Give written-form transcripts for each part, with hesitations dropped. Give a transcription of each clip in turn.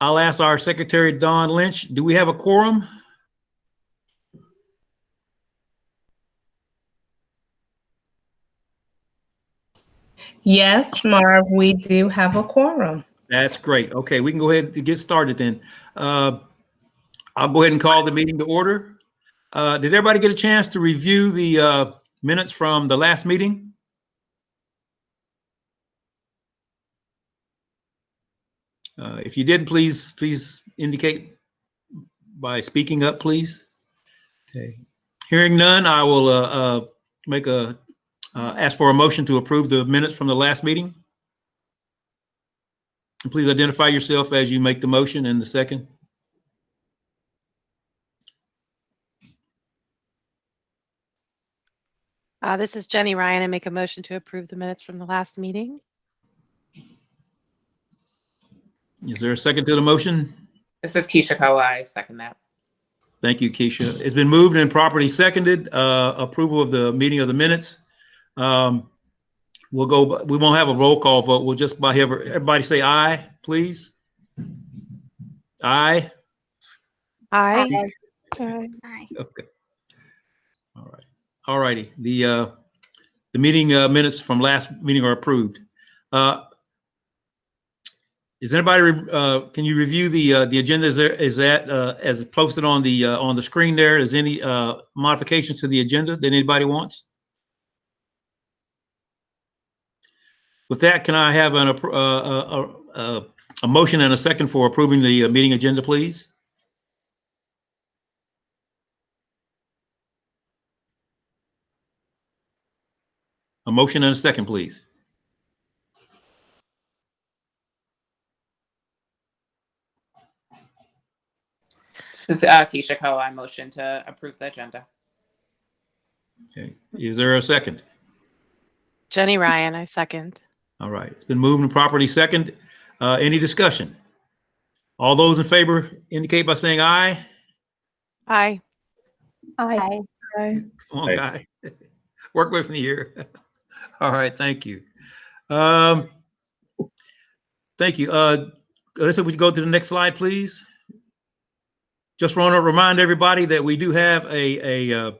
I'll ask our Secretary, Dawn Lynch, do we have a quorum? Yes, Marv, we do have a quorum. That's great. Okay, we can go ahead and get started then. I'll go ahead and call the meeting to order. Did everybody get a chance to review the minutes from the last meeting? If you did, please indicate by speaking up, please. Okay. Hearing none, I will ask for a motion to approve the minutes from the last meeting. And please identify yourself as you make the motion in the second. This is Jenny Ryan. I make a motion to approve the minutes from the last meeting. Is there a second to the motion? This is Keisha Koa. I second that. Thank you, Keisha. It's been moved and properly seconded. Approval of the meeting of the minutes. We won't have a roll call vote. We'll just have everybody say aye, please. Aye. Aye. Aye. Okay. All right. All righty. The meeting minutes from last meeting are approved. Is anybody? Can you review the agenda? Is that as posted on the screen there? Is any modifications to the agenda that anybody wants? With that, can I have a motion and a second for approving the meeting agenda, please? A motion and a second, please. This is Keisha Koa. I motion to approve the agenda. Okay. Is there a second? Jenny Ryan, I second. All right. It's been moved and properly second. Any discussion? All those in favor indicate by saying aye. Aye. Aye. Aye. Come on, guy. Work with me here. All right. Thank you. Thank you. Alyssa, would you go to the next slide, please? Just want to remind everybody that we do have a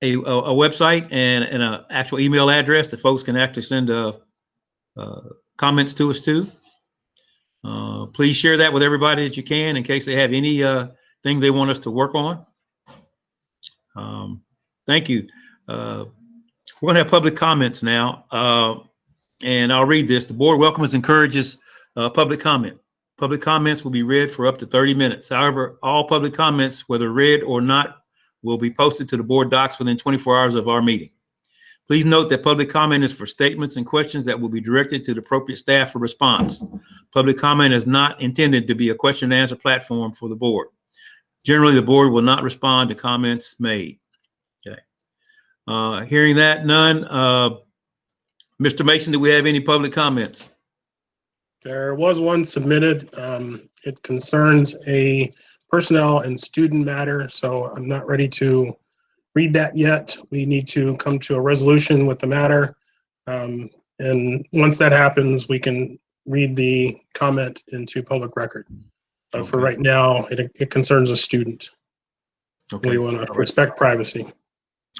website and an actual email address that folks can actually send comments to us too. Please share that with everybody that you can in case they have any thing they want us to work on. Thank you. We're going to have public comments now, and I'll read this. The board welcomes and encourages public comment. Public comments will be read for up to 30 minutes. However, all public comments, whether read or not, will be posted to the board docs within 24 hours of our meeting. Please note that public comment is for statements and questions that will be directed to the appropriate staff for response. Public comment is not intended to be a question and answer platform for the board. Generally, the board will not respond to comments made. Okay. Hearing that, none. Mr. Mason, do we have any public comments? There was one submitted. It concerns a personnel and student matter, so I'm not ready to read that yet. We need to come to a resolution with the matter. And once that happens, we can read the comment into public record. But Okay. for right now, it concerns a student. Okay. We want to respect privacy.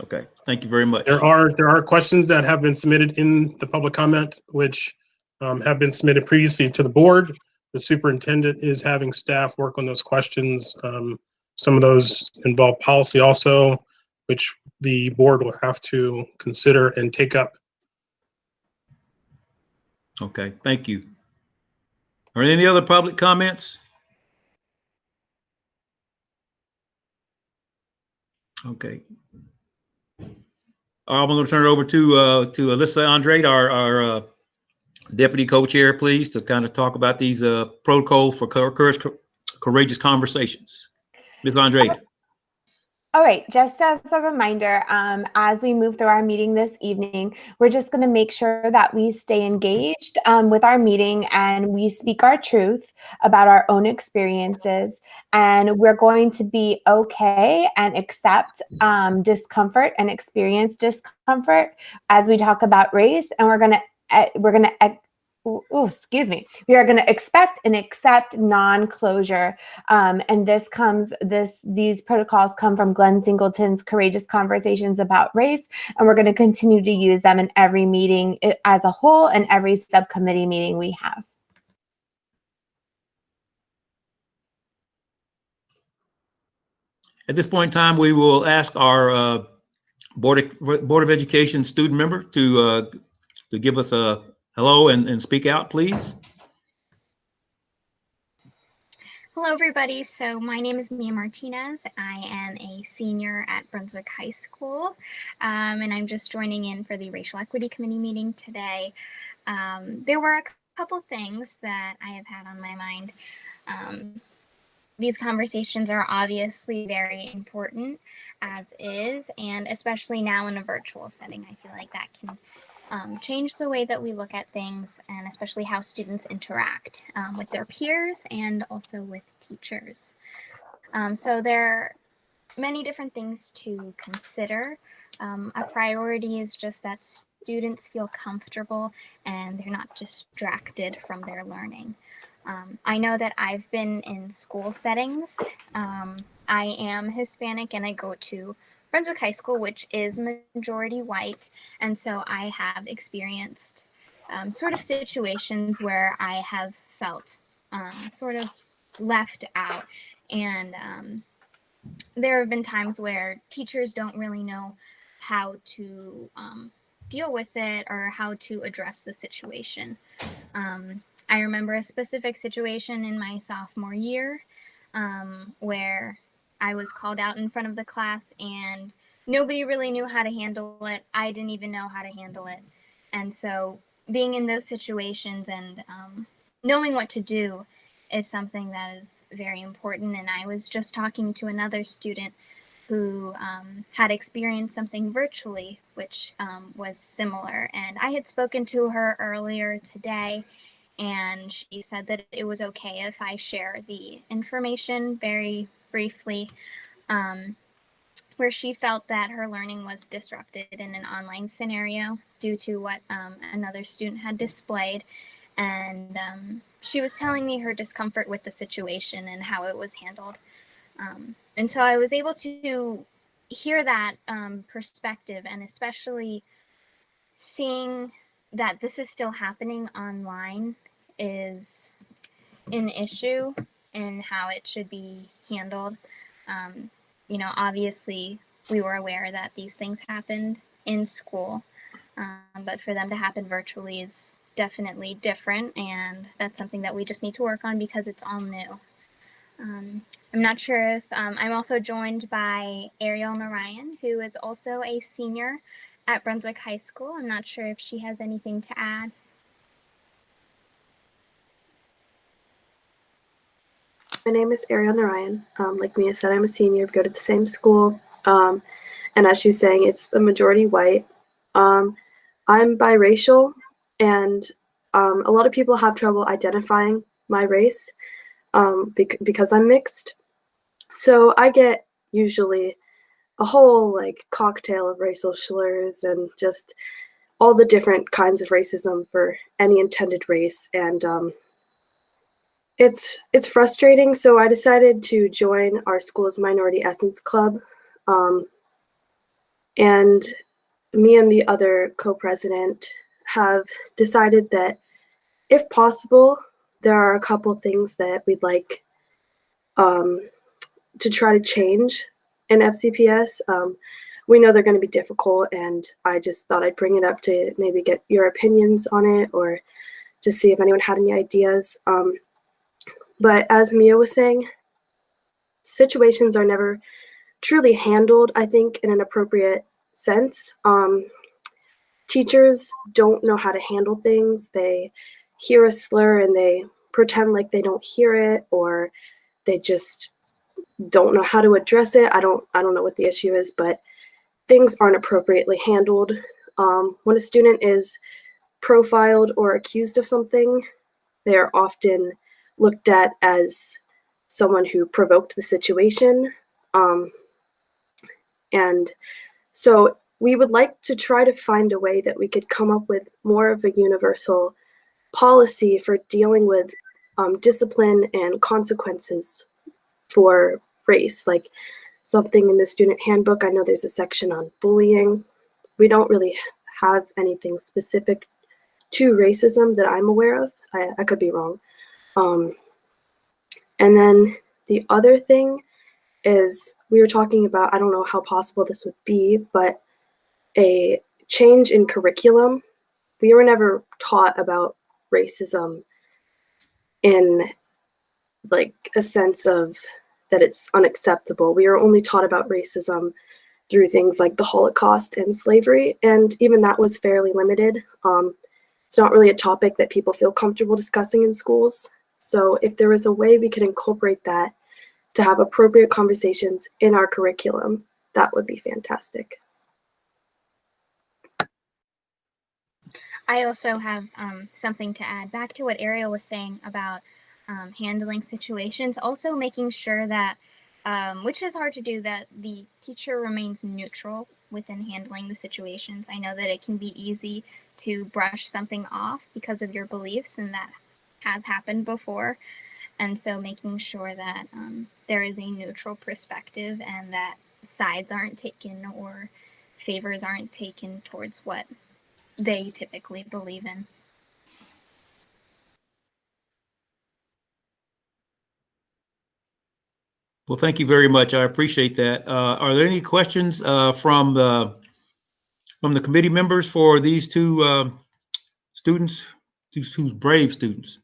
Okay. Thank you very much. There are questions that have been submitted in the public comment, which have been submitted previously to the board. The superintendent is having staff work on those questions. Some of those involve policy also, which the board will have to consider and take up. Okay, thank you. Are there any other public comments? Okay. I'm going to turn it over to Alyssa Andrade, our deputy co-chair, please, to kind of talk about these protocols for courageous conversations. Ms. Andrade. All right, just as a reminder, as we move through our meeting this evening, we're just going to make sure that we stay engaged with our meeting and we speak our truth about our own experiences. And we're going to be okay and accept discomfort and experience discomfort as we talk about race. And we're going to excuse me. We are going to expect and accept non-closure. And these protocols come from Glenn Singleton's Courageous Conversations About Race. And we're going to continue to use them in every meeting as a whole and every subcommittee meeting we have. At this point in time, we will ask our Board of Education student member to give us a hello and speak out, please. Hello, everybody. So my name is Mia Martinez. I am a senior at Brunswick High School, and I'm just joining in for the Racial Equity Committee meeting today. There were a couple things that I have had on my mind. These conversations are obviously very important as is, and especially now in a virtual setting, I feel like that can change the way that we look at things, and especially how students interact with their peers and also with teachers. So there are many different things to consider. A priority is just that students feel comfortable and they're not distracted from their learning. I know that I've been in school settings. I am Hispanic and I go to Brunswick High School, which is majority white. And so I have experienced sort of situations where I have felt sort of left out. And there have been times where teachers don't really know how to deal with it or how to address the situation. I remember a specific situation in my sophomore year where I was called out in front of the class and nobody really knew how to handle it. I didn't even know how to handle it. And so being in those situations and knowing what to do is something that is very important. And I was just talking to another student who had experienced something virtually, which was similar. And I had spoken to her earlier today, and she said that it was okay if I share the information very briefly, where she felt that her learning was disrupted in an online scenario due to what another student had displayed. And she was telling me her discomfort with the situation and how it was handled. And so I was able to hear that perspective, and especially seeing that this is still happening online is an issue in how it should be handled. You know, obviously we were aware that these things happened in school, but for them to happen virtually is definitely different, and that's something that we just need to work on because it's all new. I'm not sure if I'm also joined by Ariel Narayan, who is also a senior at Brunswick High School. I'm not sure if she has anything to add. My name is Ariel Narayan. Like Mia said, I'm a senior. We go to the same school. And as she was saying, it's the majority white. I'm biracial, and a lot of people have trouble identifying my race because I'm mixed. So I get usually a whole like cocktail of racial slurs and just all the different kinds of racism for any intended race. And it's frustrating. So I decided to join our school's Minority Essence Club. And me and the other co-president have decided that if possible, there are a couple things that we'd like to try to change in FCPS. We know they're going to be difficult, and I just thought I'd bring it up to maybe get your opinions on it or just see if anyone had any ideas. But as Mia was saying, situations are never truly handled, I think, in an appropriate sense. Teachers don't know how to handle things. They hear a slur and they pretend like they don't hear it, or they just don't know how to address it. I don't know what the issue is, but things aren't appropriately handled. When a student is profiled or accused of something, they are often looked at as someone who provoked the situation. And so we would like to try to find a way that we could come up with more of a universal policy for dealing with discipline and consequences for race, like something in the student handbook. I know there's a section on bullying. We don't really have anything specific to racism that I'm aware of. I could be wrong. And then the other thing is we were talking about, I don't know how possible this would be, but a change in curriculum. We were never taught about racism in like a sense of that it's unacceptable. We were only taught about racism through things like the Holocaust and slavery, and even that was fairly limited. It's not really a topic that people feel comfortable discussing in schools. So if there was a way we could incorporate that to have appropriate conversations in our curriculum, that would be fantastic. I also have something to add back to what Ariel was saying about handling situations, also making sure that, which is hard to do, that the teacher remains neutral within handling the situations. I know that it can be easy to brush something off because of your beliefs, and that has happened before. And so making sure that there is a neutral perspective and that sides aren't taken or favors aren't taken towards what they typically believe in. Well, thank you very much. I appreciate that. Are there any questions from the committee members for these two students, these two brave students?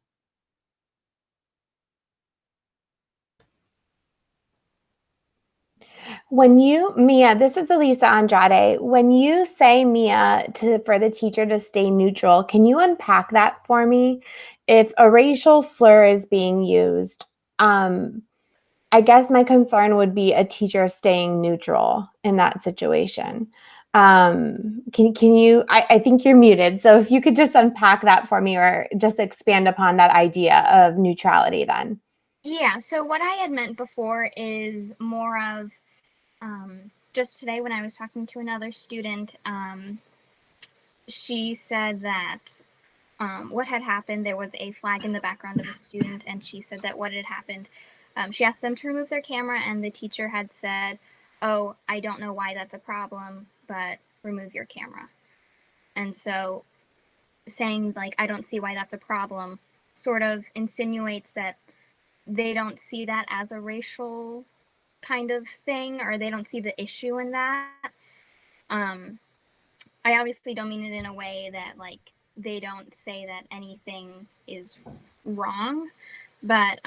When you, Mia, this is Elisa Andrade. When you say, Mia, for the teacher to stay neutral, can you unpack that for me? If a racial slur is being used, I guess my concern would be a teacher staying neutral in that situation. Can you, I think you're muted. So if you could just unpack that for me or just expand upon that idea of neutrality then. Yeah, so what I had meant before is more of, just today when I was talking to another student, she said that what had happened, there was a flag in the background of a student, and she said that what had happened, she asked them to remove their camera, and the teacher had said, "Oh, I don't know why that's a problem, but remove your camera." And so saying, like, "I don't see why that's a problem," sort of insinuates that they don't see that as a racial kind of thing, or they don't see the issue in that. I obviously don't mean it in a way that, like, they don't say that anything is wrong, but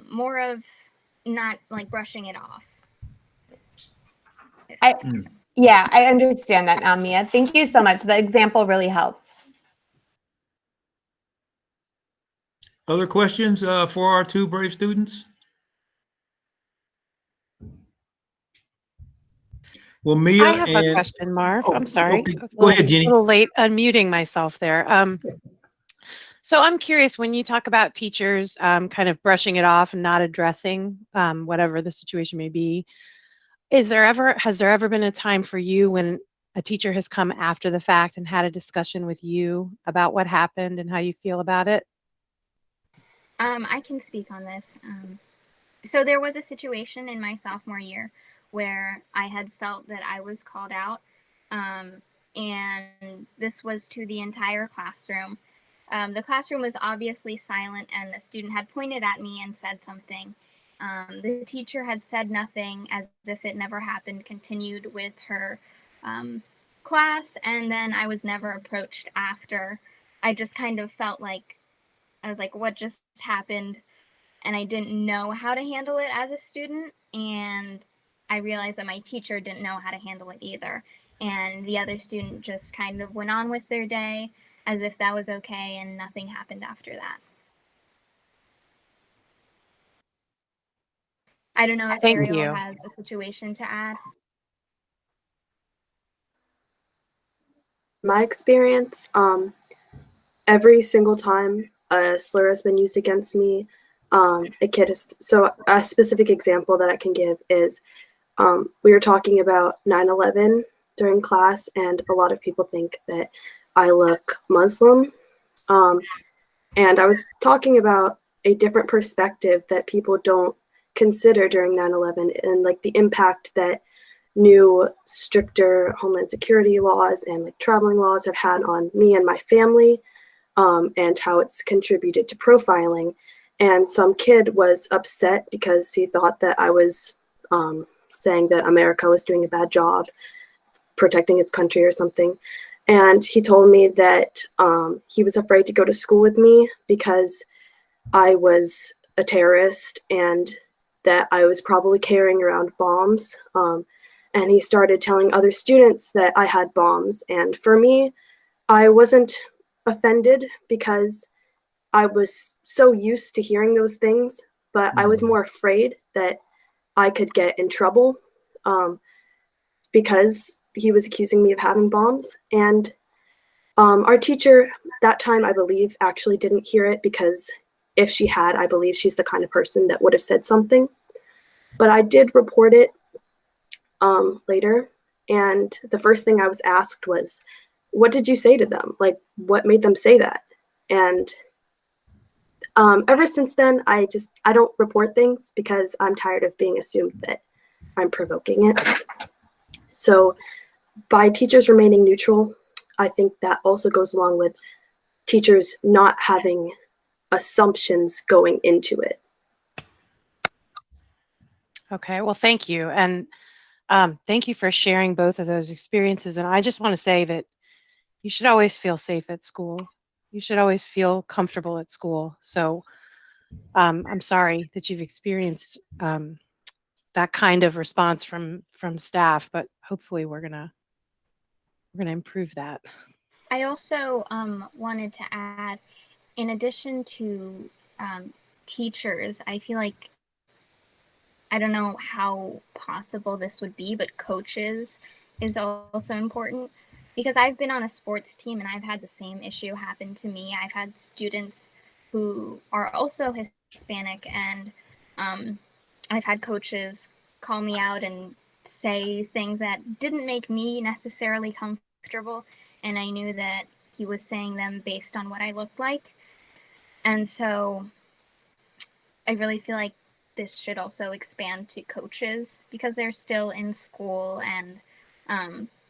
more of not like brushing it off. Yeah, I understand that now, Mia. Thank you so much. The example really helped. Other questions for our two brave students? Well, Mia, I have a question, Marv. I'm sorry. Okay. I was Go ahead, Jenny. a little late unmuting myself there. So I'm curious, when you talk about teachers kind of brushing it off and not addressing whatever the situation may be, has there ever been a time for you when a teacher has come after the fact and had a discussion with you about what happened and how you feel about it? I can speak on this. So there was a situation in my sophomore year where I had felt that I was called out, and this was to the entire classroom. The classroom was obviously silent, and the student had pointed at me and said something. The teacher had said nothing, as if it never happened, continued with her class, and then I was never approached after. I just kind of felt like, I was like, what just happened? And I didn't know how to handle it as a student, and I realized that my teacher didn't know how to handle it either. And the other student just kind of went on with their day as if that was okay, and nothing happened after that. I don't know if Thank Ariel you. has a situation to add. My experience, every single time a slur has been used against me, a kid is, so a specific example that I can give is we were talking about 9/11 during class, and a lot of people think that I look Muslim. And I was talking about a different perspective that people don't consider during 9/11 and like the impact that new stricter Homeland Security laws and like traveling laws have had on me and my family, and how it's contributed to profiling. And some kid was upset because he thought that I was saying that America was doing a bad job protecting its country or something. And he told me that he was afraid to go to school with me because I was a terrorist and that I was probably carrying around bombs. And he started telling other students that I had bombs. And for me, I wasn't offended because I was so used to hearing those things, but I was more afraid that I could get in trouble because he was accusing me of having bombs. And our teacher that time, I believe, actually didn't hear it because if she had, I believe she's the kind of person that would have said something. But I did report it later. And the first thing I was asked was, what did you say to them? Like, what made them say that? And ever since then, I don't report things because I'm tired of being assumed that I'm provoking it. So by teachers remaining neutral, I think that also goes along with teachers not having assumptions going into it. Okay, well, thank you. And thank you for sharing both of those experiences. And I just want to say that you should always feel safe at school. You should always feel comfortable at school. So I'm sorry that you've experienced that kind of response from staff, but hopefully we're gonna improve that. I also wanted to add, in addition to teachers, I feel like, I don't know how possible this would be, but coaches is also important, because I've been on a sports team and I've had the same issue happen to me. I've had students who are also Hispanic, and I've had coaches call me out and say things that didn't make me necessarily comfortable, and I knew that he was saying them based on what I looked like. And so I really feel like this should also expand to coaches because they're still in school. And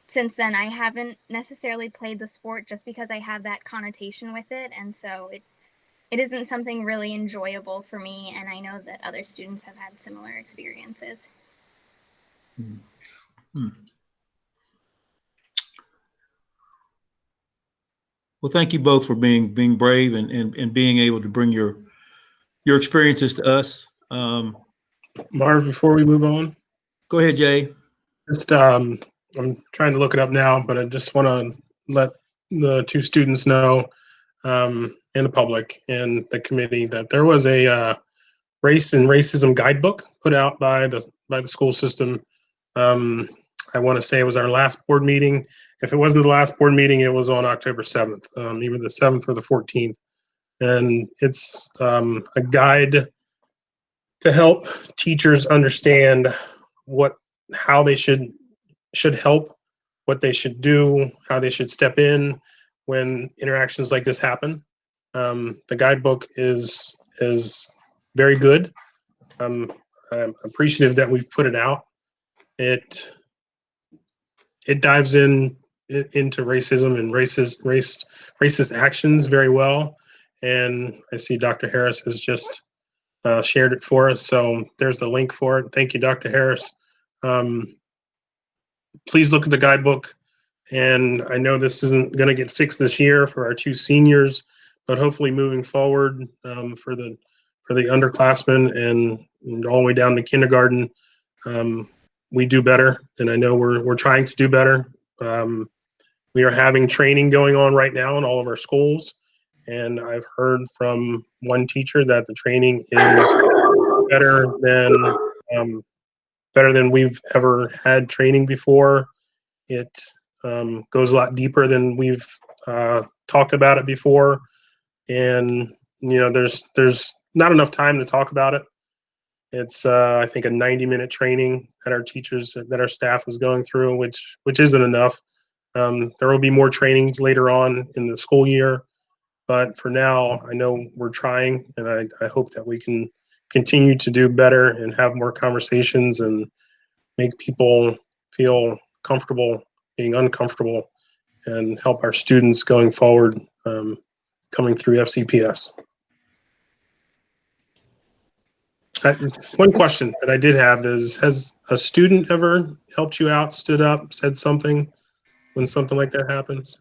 since then, I haven't necessarily played the sport just because I have that connotation with it. And so it isn't something really enjoyable for me. And I know that other students have had similar experiences. Well, thank you both for being brave and being able to bring your experiences to us. Marv, before we move on, Go ahead, Jay. just I'm trying to look it up now, but I just want to let the two students know, and the public and the committee, that there was a race and racism guidebook put out by the school system. I want to say it was our last board meeting. If it wasn't the last board meeting, it was on October 7th, either the 7th or the 14th. And it's a guide to help teachers understand how they should help, what they should do, how they should step in when interactions like this happen. The guidebook is very good. I'm appreciative that we've put it out. It dives into racism and racist actions very well. And I see Dr. Harris has just shared it for us. So there's the link for it. Thank you, Dr. Harris. Please look at the guidebook. And I know this isn't going to get fixed this year for our two seniors, but hopefully moving forward for the underclassmen and all the way down to kindergarten, we do better. And I know we're trying to do better. We are having training going on right now in all of our schools. And I've heard from one teacher that the training is better than we've ever had training before. It goes a lot deeper than we've talked about it before. And, there's not enough time to talk about it. It's, I think, a 90-minute training that our staff is going through, which isn't enough. There will be more training later on in the school year. But for now, I know we're trying, and I hope that we can continue to do better and have more conversations and make people feel comfortable being uncomfortable and help our students going forward coming through FCPS. One question that I did have is, has a student ever helped you out, stood up, said something when something like that happens?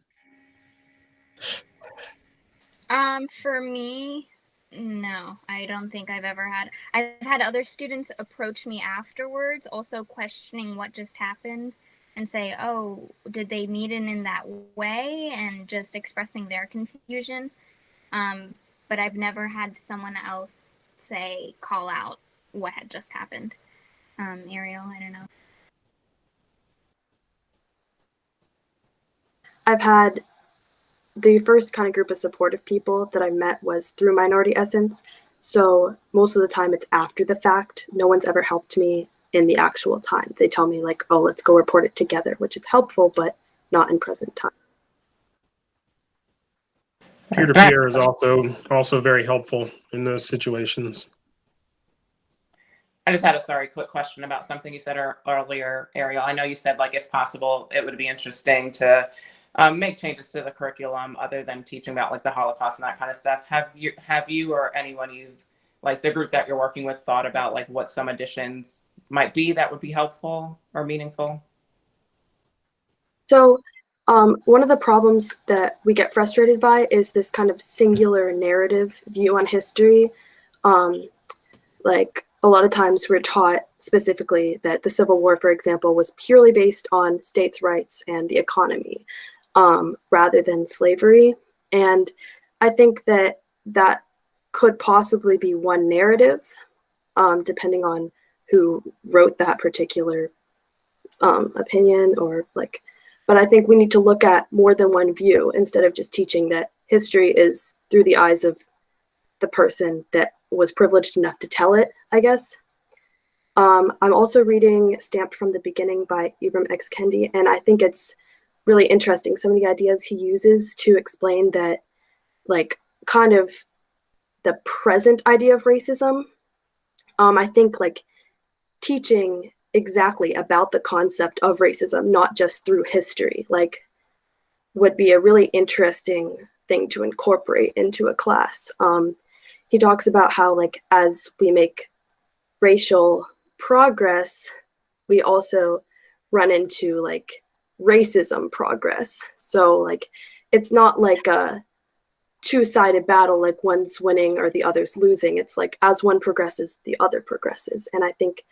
For me, no, I don't think I've ever had. I've had other students approach me afterwards, also questioning what just happened and say, oh, did they mean it in that way? And just expressing their confusion. But I've never had someone else say, call out what had just happened. Ariel, I don't know. I've had the first kind of group of supportive people that I met was through Minority Essence. So most of the time it's after the fact. No one's ever helped me in the actual time. They tell me like, oh, let's go report it together, which is helpful, but not in present time. Peer-to-peer is also very helpful in those situations. I just had a quick question about something you said earlier, Ariel. I know you said like if possible, it would be interesting to make changes to the curriculum other than teaching about like the Holocaust and that kind of stuff. Have you or anyone you've like the group that you're working with thought about like what some additions might be that would be helpful or meaningful? So one of the problems that we get frustrated by is this kind of singular narrative view on history. Like a lot of times we're taught specifically that the Civil War, for example, was purely based on states' rights and the economy rather than slavery. And I think that that could possibly be one narrative, depending on who wrote that particular opinion or like, but I think we need to look at more than one view instead of just teaching that history is through the eyes of the person that was privileged enough to tell it, I guess. I'm also reading Stamped from the Beginning by Ibram X. Kendi, and I think it's really interesting, some of the ideas he uses to explain that, like, kind of the present idea of racism. I think, like, teaching exactly about the concept of racism, not just through history, like, would be a really interesting thing to incorporate into a class. He talks about how, like, as we make racial progress, we also run into, like, racism progress. So, like, it's not like a two-sided battle, like one's winning or the other's losing. It's like as one progresses, the other progresses. And I think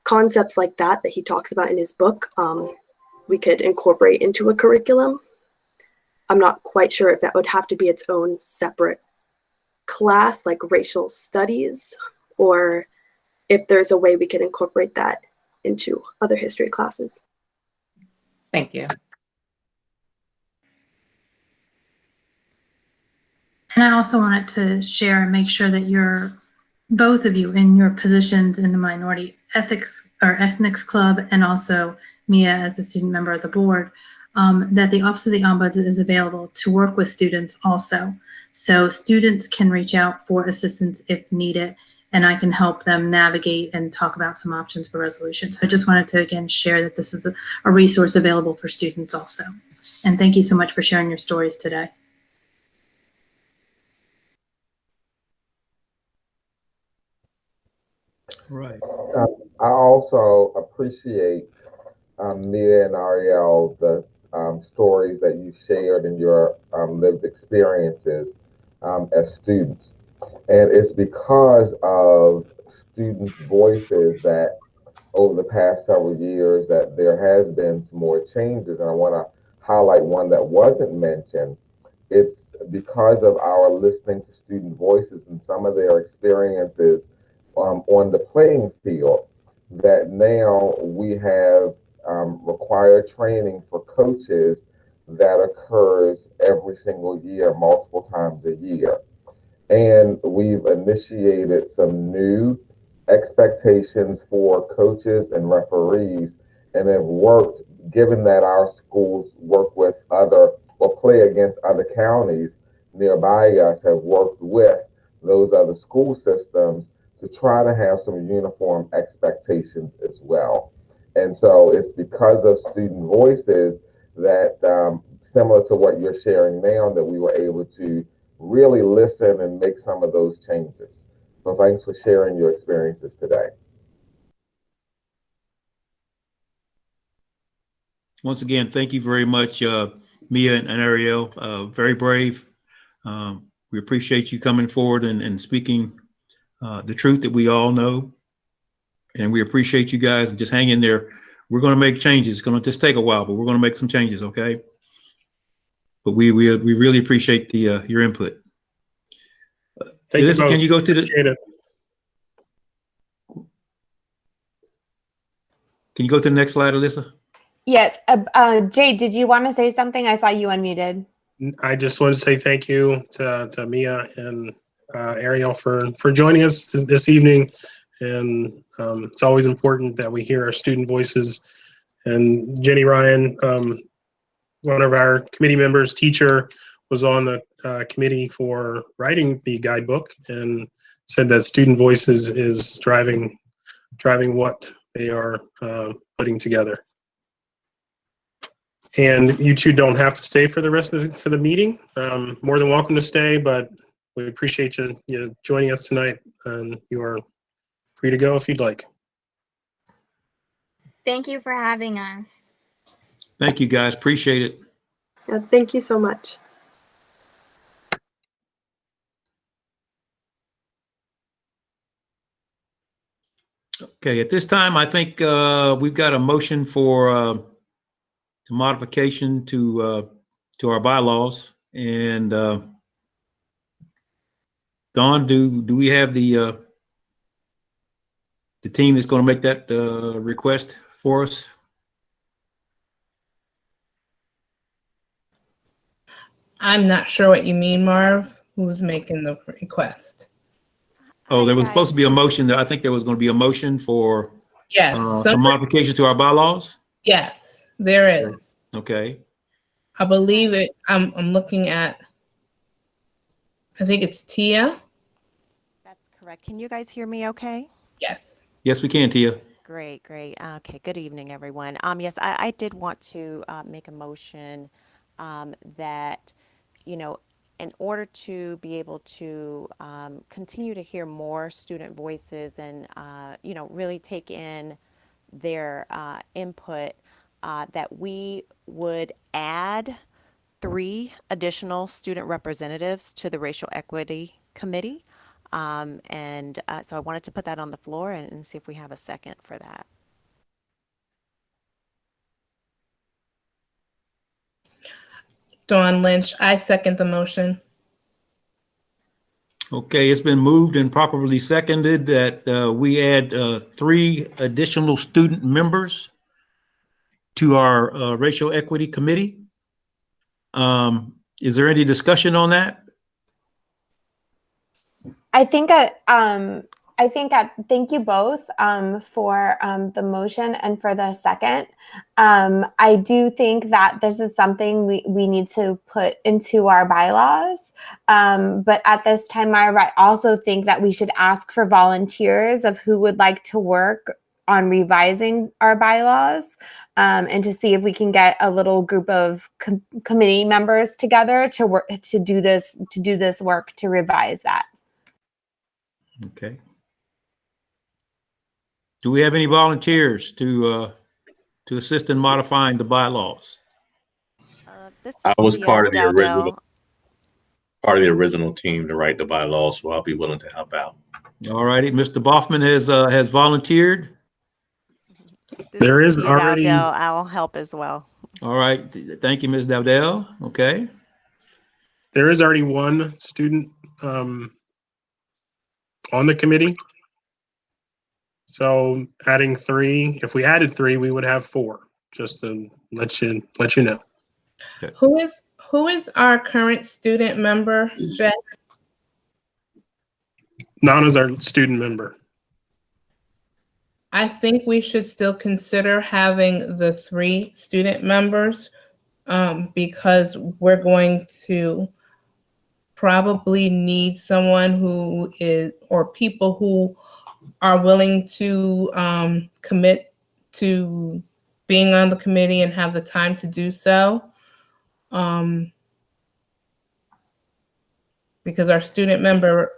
concepts like that he talks about in his book, we could incorporate into a curriculum. I'm not quite sure if that would have to be its own separate class, like racial studies, or if there's a way we can incorporate that into other history classes. Thank you. And I also wanted to share and make sure that both of you in your positions in the Minority Ethics or Ethnics Club, and also Mia as a student member of the board, that the Office of the Ombudsman is available to work with students also. So students can reach out for assistance if needed, and I can help them navigate and talk about some options for resolution. So I just wanted to, again, share that this is a resource available for students also. And thank you so much for sharing your stories today. Right. I also appreciate Mia and Ariel, the stories that you shared in your lived experiences as students. And it's because of students' voices that over the past several years that there has been some more changes. And I want to highlight one that wasn't mentioned. It's because of our listening to student voices and some of their experiences on the playing field that now we have required training for coaches that occurs every single year, multiple times a year. And we've initiated some new expectations for coaches and referees, and have worked, given that our schools work with other or play against other counties, nearby us have worked with those other school systems to try to have some uniform expectations as well. And so it's because of student voices that, similar to what you're sharing now, that we were able to really listen and make some of those changes. So thanks for sharing your experiences today. Once again, thank you very much, Mia and Ariel. Very brave. We appreciate you coming forward and speaking the truth that we all know. And we appreciate you guys. Just hang in there. We're going to make changes. It's going to just take a while, but we're going to make some changes, okay? But we really appreciate the your input. Thank you Alyssa, both. can you go to the? Appreciate it. Can you go to the next slide, Alyssa? Yes. Jade, did you want to say something? I saw you unmuted. I just want to say thank you to Mia and Ariel for joining us this evening. And it's always important that we hear our student voices. And Jenny Ryan, one of our committee members, teacher, was on the committee for writing the guidebook and said that student voices is driving what they are putting together. And you two don't have to stay for the rest of the meeting. More than welcome to stay, but we appreciate you joining us tonight, and you are free to go if you'd like. Thank you for having us. Thank you, guys. Appreciate it. Yeah, thank you so much. Okay, at this time, I think we've got a motion for modification to our bylaws. And Dawn, do we have the team that's going to make that request for us? I'm not sure what you mean, Marv. Who's making the request? Oh, there was supposed to be a motion. I think there was going to be a motion for Yes. a modification to our bylaws. Yes, there is. Okay. I believe it. I'm looking at. I think it's Tia. That's correct. Can you guys hear me okay? Yes. Yes, we can, Tia. Great, great. Okay, good evening, everyone. Yes, I did want to make a motion that, in order to be able to continue to hear more student voices and, really take in their input, that we would add 3 additional student representatives to the Racial Equity Committee. So I wanted to put that on the floor and see if we have a second for that. Dawn Lynch, I second the motion. Okay, it's been moved and properly seconded that we add 3 additional student members to our Racial Equity Committee. Is there any discussion on that? Thank you both for the motion and for the second. I do think that this is something we need to put into our bylaws. But at this time, I also think that we should ask for volunteers of who would like to work on revising our bylaws, and to see if we can get a little group of committee members together to work to do this work to revise that. Okay. Do we have any volunteers to assist in modifying the bylaws? This is I was Tia part of the Dowdell. original team to write the bylaws, so I'll be willing to help out. All righty, Mr. Boffman has volunteered. There is Tia already. Dowdell. I'll help as well. All right, thank you, Ms. Dowdell. Okay. There is already one student on the committee. So adding 3, if we added 3, we would have 4. Just to let you know. Okay. Who is our current student member, Jen? Nana's our student member. I think we should still consider having the 3 student members, because we're going to probably need someone who is, or people who are willing to commit to being on the committee and have the time to do so. Because our student member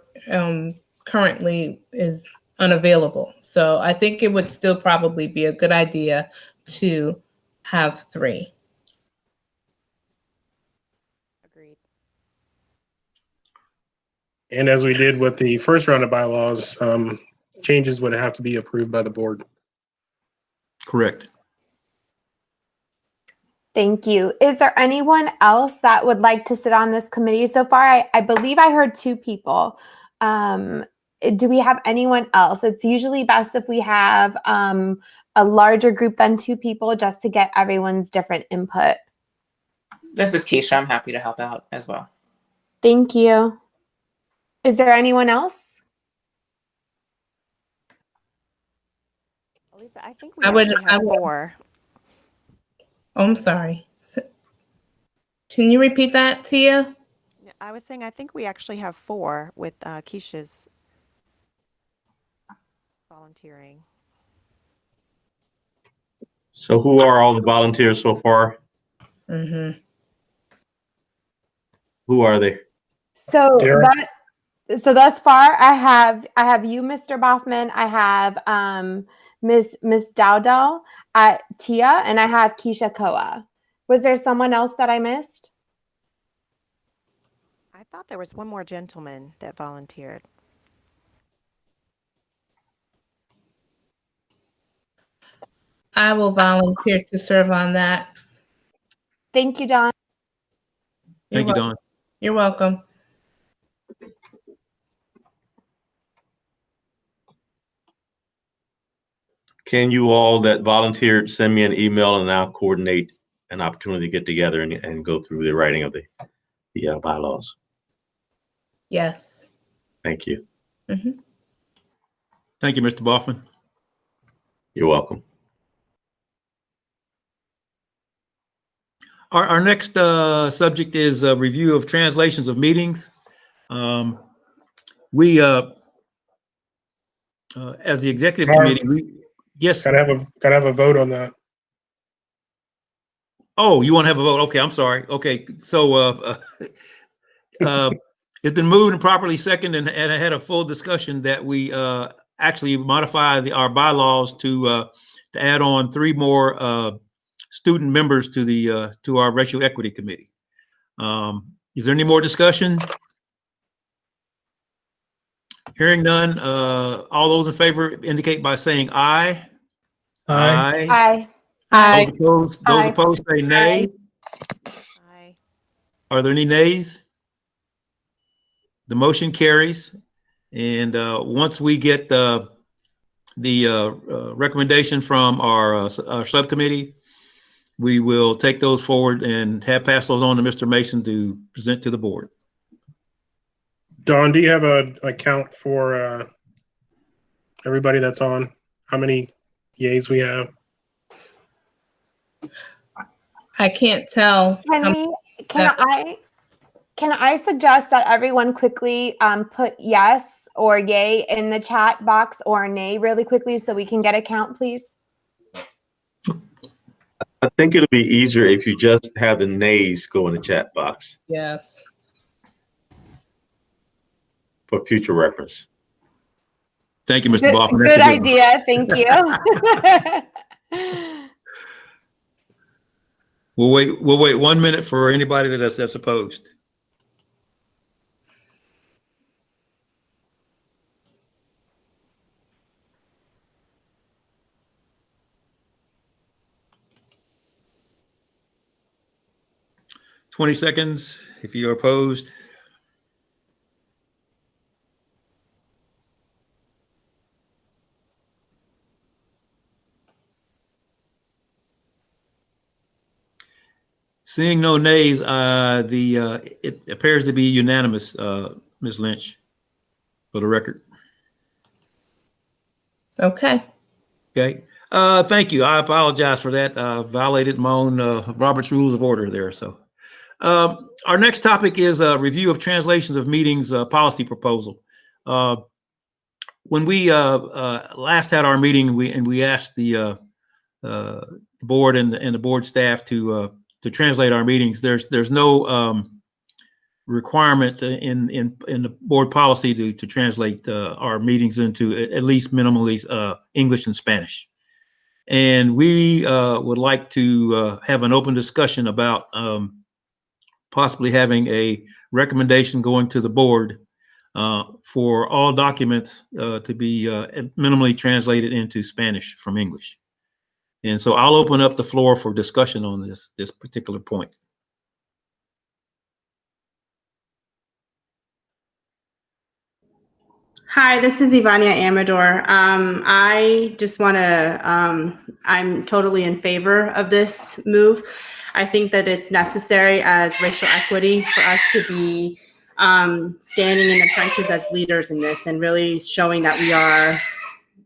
currently is unavailable. So I think it would still probably be a good idea to have 3. Agreed. And as we did with the first round of bylaws, changes would have to be approved by the board. Correct. Thank you. Is there anyone else that would like to sit on this committee? So far, I believe I heard 2 people. Do we have anyone else? It's usually best if we have a larger group than 2 people just to get everyone's different input. This is Keisha. I'm happy to help out as well. Thank you. Is there anyone else? Lisa, I think we actually have 4. Oh, I'm sorry. Can you repeat that, Tia? I was saying I think we actually have 4 with Keisha's volunteering. So who are all the volunteers so far? Mm-hmm. Who are they? So thus far, I have you, Mr. Boffman. I have Miss Dowdell, Tia, and I have Keisha Koa. Was there someone else that I missed? I thought there was one more gentleman that volunteered. I will volunteer to serve on that. Thank you, Dawn. Thank you, Dawn. You're welcome. Can you all that volunteered send me an email and I'll coordinate an opportunity to get together and go through the writing of the bylaws? Yes. Thank you. Mm-hmm. Thank you, Mr. Boffman. You're welcome. Our next subject is a review of translations of meetings. We, as the executive committee, yes. Gotta have a vote on that. Oh, you want to have a vote? Okay, I'm sorry. Okay, so it's been moved and properly seconded, and I had a full discussion that we actually modify our bylaws to add on 3 more student members to our racial equity committee. Is there any more discussion? Hearing none, all those in favor indicate by saying aye. Aye. Aye. Aye. Those opposed say nay. Aye. Are there any nays? The motion carries. And once we get the recommendation from our subcommittee, we will take those forward and pass those on to Mr. Mason to present to the board. Dawn, do you have a count for everybody that's on? How many yays we have? I can't tell. Can I suggest that everyone quickly put yes or yay in the chat box or nay really quickly so we can get a count, please? I think it'll be easier if you just have the nays go in the chat box Yes. for future reference. Thank you, Mr. Boffman. Good idea. Thank you. We'll wait 1 minute for anybody that's opposed. $20 seconds if you're opposed. Seeing no nays, it appears to be unanimous, Ms. Lynch, for the record. Okay. Okay. Thank you. I apologize for that. Violated my own Robert's Rules of Order there. So Our next topic is a review of translations of meetings policy proposal. When we last had our meeting, we asked the board and the board staff to translate our meetings. There's no requirement in the board policy to translate our meetings into at least minimally English and Spanish. And we would like to have an open discussion about possibly having a recommendation going to the board for all documents to be minimally translated into Spanish from English. And so I'll open up the floor for discussion on this particular point. Hi, this is Ivania Amador. I just want to, I'm totally in favor of this move. I think that it's necessary as racial equity for us to be standing in the trenches as leaders in this and really showing that we are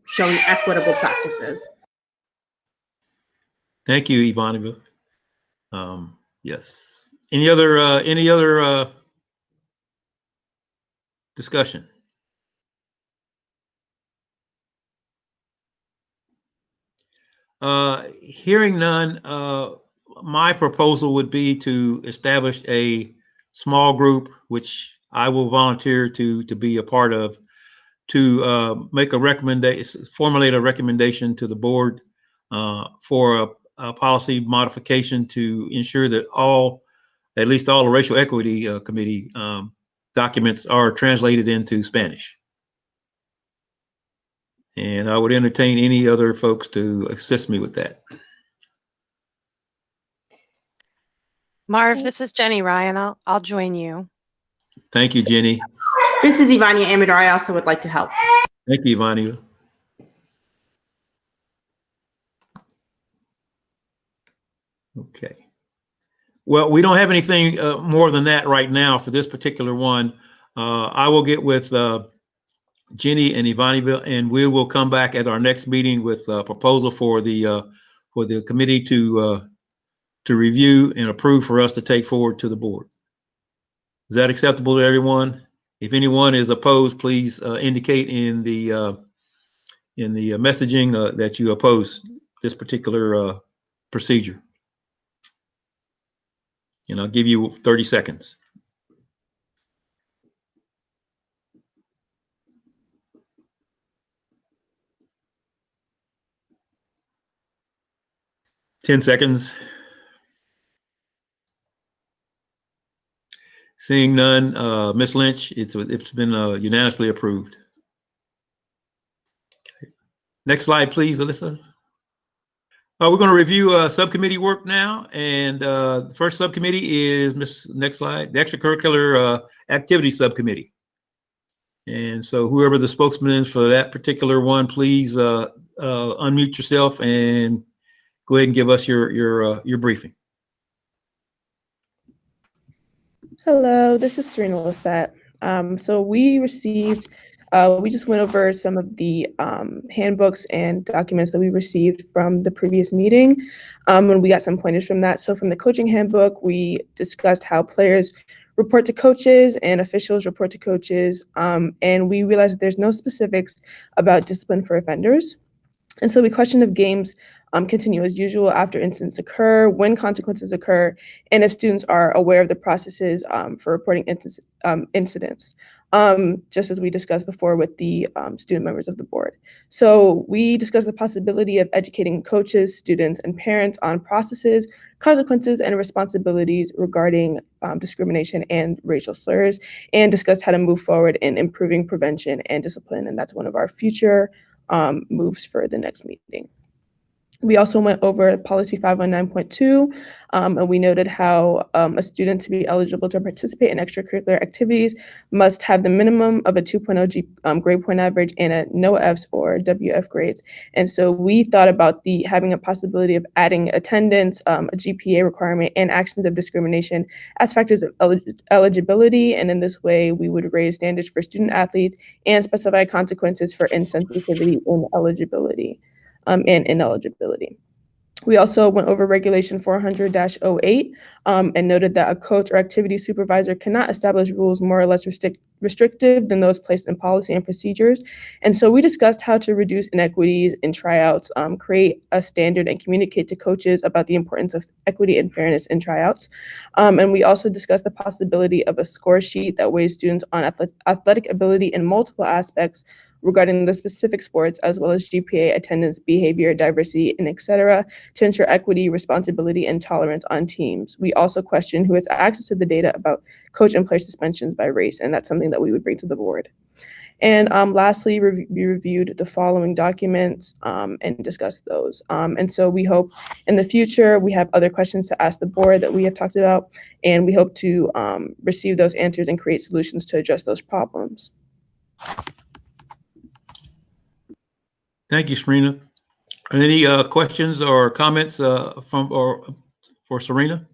showing equitable practices. Thank you, Ivania. Yes. Any other discussion? Hearing none, my proposal would be to establish a small group, which I will volunteer to be a part of, to make a recommendation, formulate a recommendation to the board for a policy modification to ensure that at least all the racial equity committee documents are translated into Spanish. And I would entertain any other folks to assist me with that. Marv, this is Jenny Ryan. I'll join you. Thank you, Jenny. This is Ivania Amador. I also would like to help. Thank you, Ivania. Okay. Well, we don't have anything more than that right now for this particular one. I will get with Jenny and Ivania, and we will come back at our next meeting with a proposal for the committee to review and approve for us to take forward to the board. Is that acceptable to everyone? If anyone is opposed, please indicate in the messaging that you oppose this particular procedure. And I'll give you 30 seconds. Ten seconds. Seeing none, Ms. Lynch, it's been unanimously approved. Okay. Next slide, please, Alyssa. We're going to review subcommittee work now, and the first subcommittee is next slide, the Extracurricular Activity Subcommittee. And so whoever the spokesman is for that particular one, please unmute yourself and go ahead and give us your briefing. Hello, this is Serena Lissette. So we just went over some of the handbooks and documents that we received from the previous meeting, and we got some pointers from that. So from the coaching handbook, we discussed how players report to coaches and officials report to coaches, and we realized that there's no specifics about discipline for offenders. And so we questioned if games continue as usual after incidents occur, when consequences occur, and if students are aware of the processes for reporting incidents, just as we discussed before with the student members of the board. So we discussed the possibility of educating coaches, students, and parents on processes, consequences, and responsibilities regarding discrimination and racial slurs, and discussed how to move forward in improving prevention and discipline. And that's one of our future moves for the next meeting. We also went over policy 519.2, and we noted how a student to be eligible to participate in extracurricular activities must have the minimum of a 2.0 grade point average and a no Fs or WF grades. And so we thought about having a possibility of adding attendance, a GPA requirement, and actions of discrimination as factors of eligibility. And in this way, we would raise standards for student athletes and specify consequences for insensitivity and eligibility. And ineligibility. We also went over Regulation 400-08 and noted that a coach or activity supervisor cannot establish rules more or less restrictive than those placed in policy and procedures. And so we discussed how to reduce inequities in tryouts, create a standard, and communicate to coaches about the importance of equity and fairness in tryouts. And we also discussed the possibility of a score sheet that weighs students on athletic ability in multiple aspects regarding the specific sports, as well as GPA, attendance, behavior, diversity, and et cetera, to ensure equity, responsibility, and tolerance on teams. We also questioned who has access to the data about coach and player suspensions by race, and that's something that we would bring to the board. And lastly, we reviewed the following documents and discussed those. And so we hope in the future we have other questions to ask the board that we have talked about, and we hope to receive those answers and create solutions to address those problems. Thank you, Serena. Any questions or comments for Serena?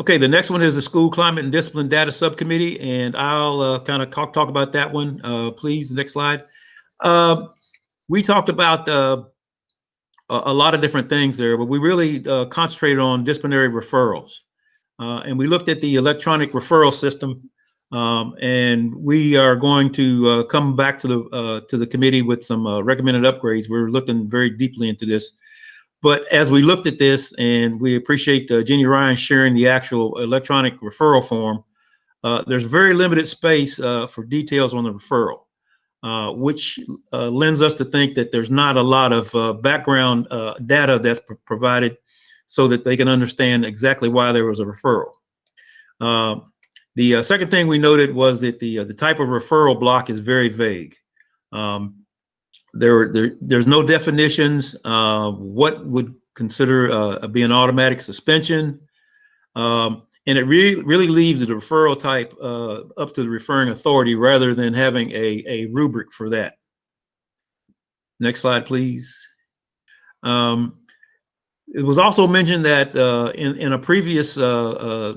Okay, the next one is the School Climate and Discipline Data Subcommittee, and I'll kind of talk about that one. Please, next slide. We talked about a lot of different things there, but we really concentrated on disciplinary referrals. And we looked at the electronic referral system, and we are going to come back to the committee with some recommended upgrades. We're looking very deeply into this. But as we looked at this, and we appreciate Jenny Ryan sharing the actual electronic referral form, there's very limited space for details on the referral, which lends us to think that there's not a lot of background data that's provided so that they can understand exactly why there was a referral. The second thing we noted was that the type of referral block is very vague. There's no definitions. What would consider be an automatic suspension, and it really leaves the referral type up to the referring authority rather than having a rubric for that. Next slide, please. It was also mentioned that in a previous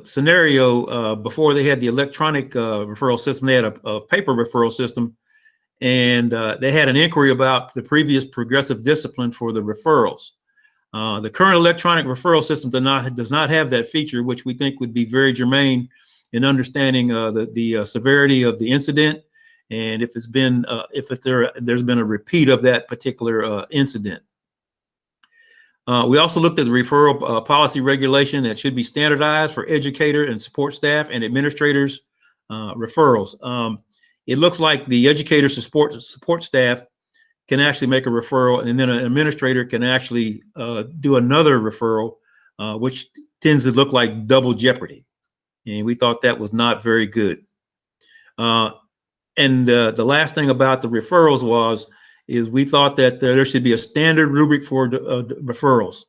scenario, before they had the electronic referral system, they had a paper referral system. And they had an inquiry about the previous progressive discipline for the referrals. The current electronic referral system does not have that feature, which we think would be very germane in understanding the severity of the incident, and if there's been a repeat of that particular incident. We also looked at the referral policy regulation that should be standardized for educator and support staff and administrators referrals. It looks like the educator support staff can actually make a referral, and then an administrator can actually do another referral, which tends to look like double jeopardy. And we thought that was not very good. And the last thing about the referrals is we thought that there should be a standard rubric for referrals.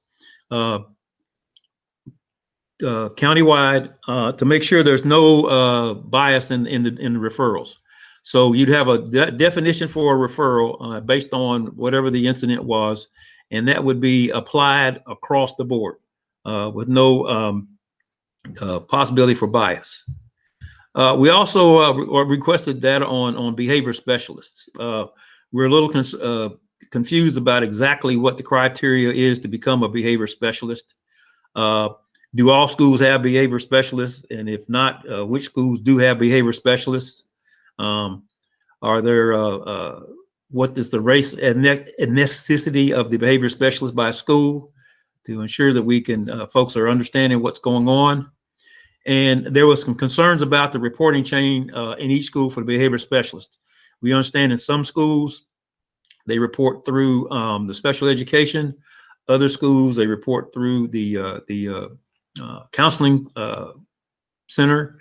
Countywide, to make sure there's no bias in the referrals. So you'd have a definition for a referral based on whatever the incident was, and that would be applied across the board with no possibility for bias. We also requested data on behavior specialists. We're a little confused about exactly what the criteria is to become a behavior specialist. Do all schools have behavior specialists? And if not, which schools do have behavior specialists? Are there, what is the race and ethnicity of the behavior specialist by school to ensure that we can, folks are understanding what's going on? And there was some concerns about the reporting chain in each school for the behavior specialist. We understand in some schools, they report through the special education. Other schools, they report through the counseling center.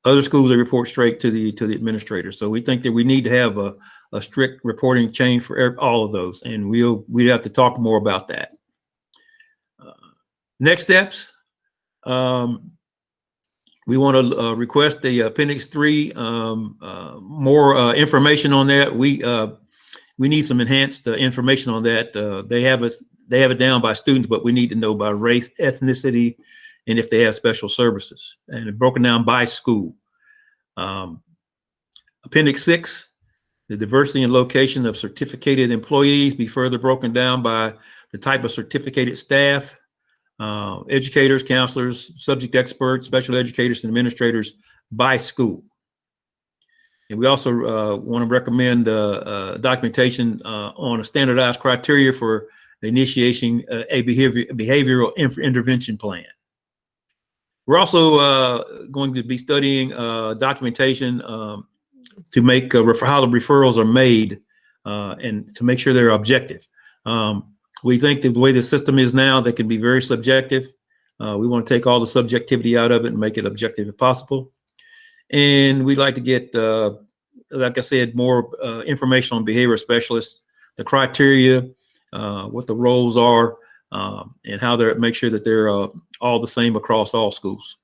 Other schools, they report straight to the administrator. So we think that we need to have a strict reporting chain for all of those, and we have to talk more about that. Next steps, we want to request the Appendix 3, more information on that. We need some enhanced information on that. They have it down by students, but we need to know by race, ethnicity, and if they have special services, and broken down by school. Appendix 6, The diversity and location of certificated employees be further broken down by the type of certificated staff, educators, counselors, subject experts, special educators, and administrators by school. And we also want to recommend documentation on a standardized criteria for initiating a behavioral intervention plan. We're also going to be studying documentation to make how the referrals are made and to make sure they're objective. We think that the way the system is now, they can be very subjective. We want to take all the subjectivity out of it and make it objective if possible. And we'd like to get, like I said, more information on behavior specialists, the criteria, what the roles are, and how they're make sure that they're all the same across all schools.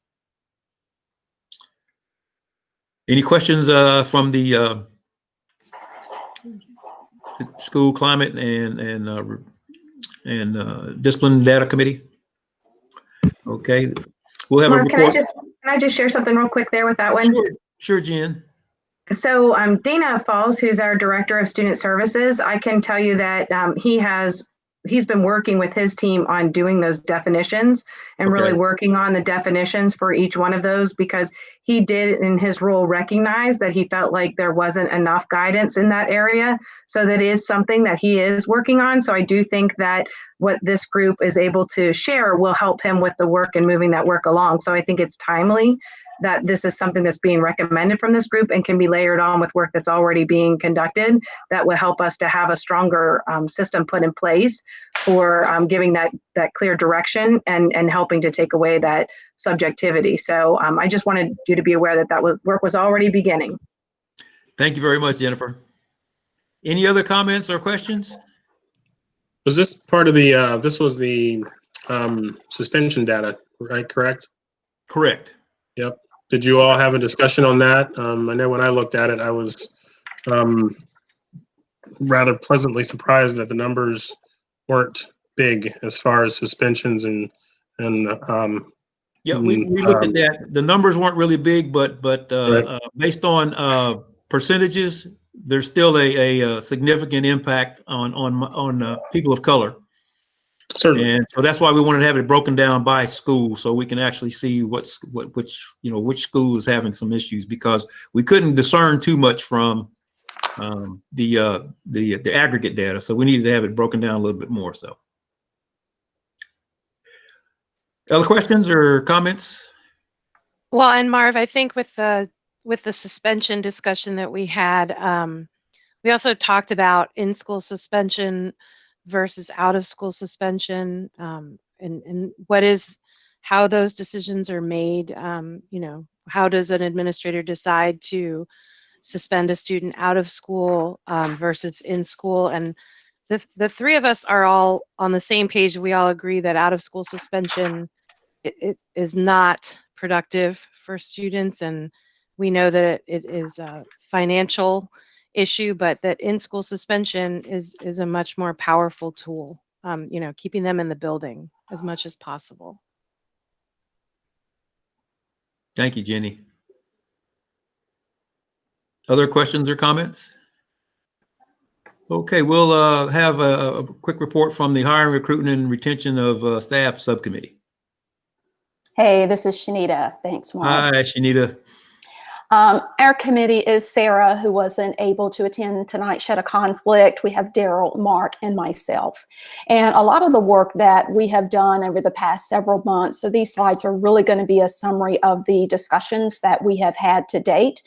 Any questions from the School Climate and Discipline Data Committee? Okay, we'll have Mark, a report. can I just share something real quick there with that one? Sure, Jen. So Dana Falls, who's our Director of Student Services, I can tell you that he's been working with his team on doing those definitions and really working on the definitions for each one of those, because he did in his role recognize that he felt like there wasn't enough guidance in that area. So that is something that he is working on. So I do think that what this group is able to share will help him with the work and moving that work along. So I think it's timely that this is something that's being recommended from this group and can be layered on with work that's already being conducted that will help us to have a stronger system put in place for giving that clear direction and helping to take away that subjectivity. So I just wanted you to be aware that work was already beginning. Thank you very much, Jennifer. Any other comments or questions? Was this part of the, this was the suspension data, right? Correct? Correct. Yep. Did you all have a discussion on that? I know when I looked at it, I was rather pleasantly surprised that the numbers weren't big as far as suspensions and yeah, we looked at that. The numbers weren't really big, but right. Based on percentages, there's still a significant impact on people of color. Certainly. And so that's why we wanted to have it broken down by school, so we can actually see which school is having some issues, because we couldn't discern too much from the aggregate data. So we needed to have it broken down a little bit more. So, other questions or comments? Well, and Marv, I think with the suspension discussion that we had, we also talked about in-school suspension versus out-of-school suspension, and how those decisions are made. How does an administrator decide to suspend a student out of school versus in school? And the three of us are all on the same page. We all agree that out-of-school suspension it is not productive for students, and we know that it is a financial issue, but that in-school suspension is a much more powerful tool, keeping them in the building as much as possible. Thank you, Jenny. Other questions or comments? Okay, we'll have a quick report from the Hiring, Recruitment, and Retention of Staff Subcommittee. Hey, this is Shanita. Thanks, Mark. Hi, Shanita. Our committee is Sarah, who wasn't able to attend tonight. She had a conflict. We have Daryl, Mark, and myself. And a lot of the work that we have done over the past several months, so these slides are really going to be a summary of the discussions that we have had to date.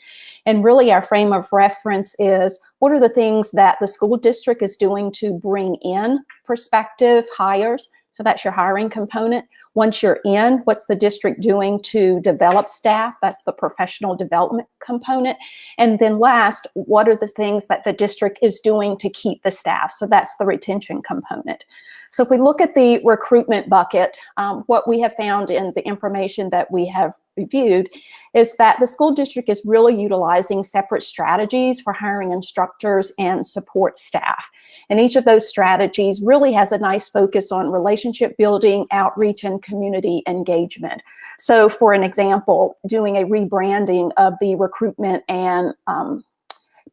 And really our frame of reference is, what are the things that the school district is doing to bring in prospective hires? So that's your hiring component. Once you're in, what's the district doing to develop staff? That's the professional development component. And then last, what are the things that the district is doing to keep the staff? So that's the retention component. So if we look at the recruitment bucket, what we have found in the information that we have reviewed is that the school district is really utilizing separate strategies for hiring instructors and support staff. And each of those strategies really has a nice focus on relationship building, outreach, and community engagement. So for an example, doing a rebranding of the recruitment and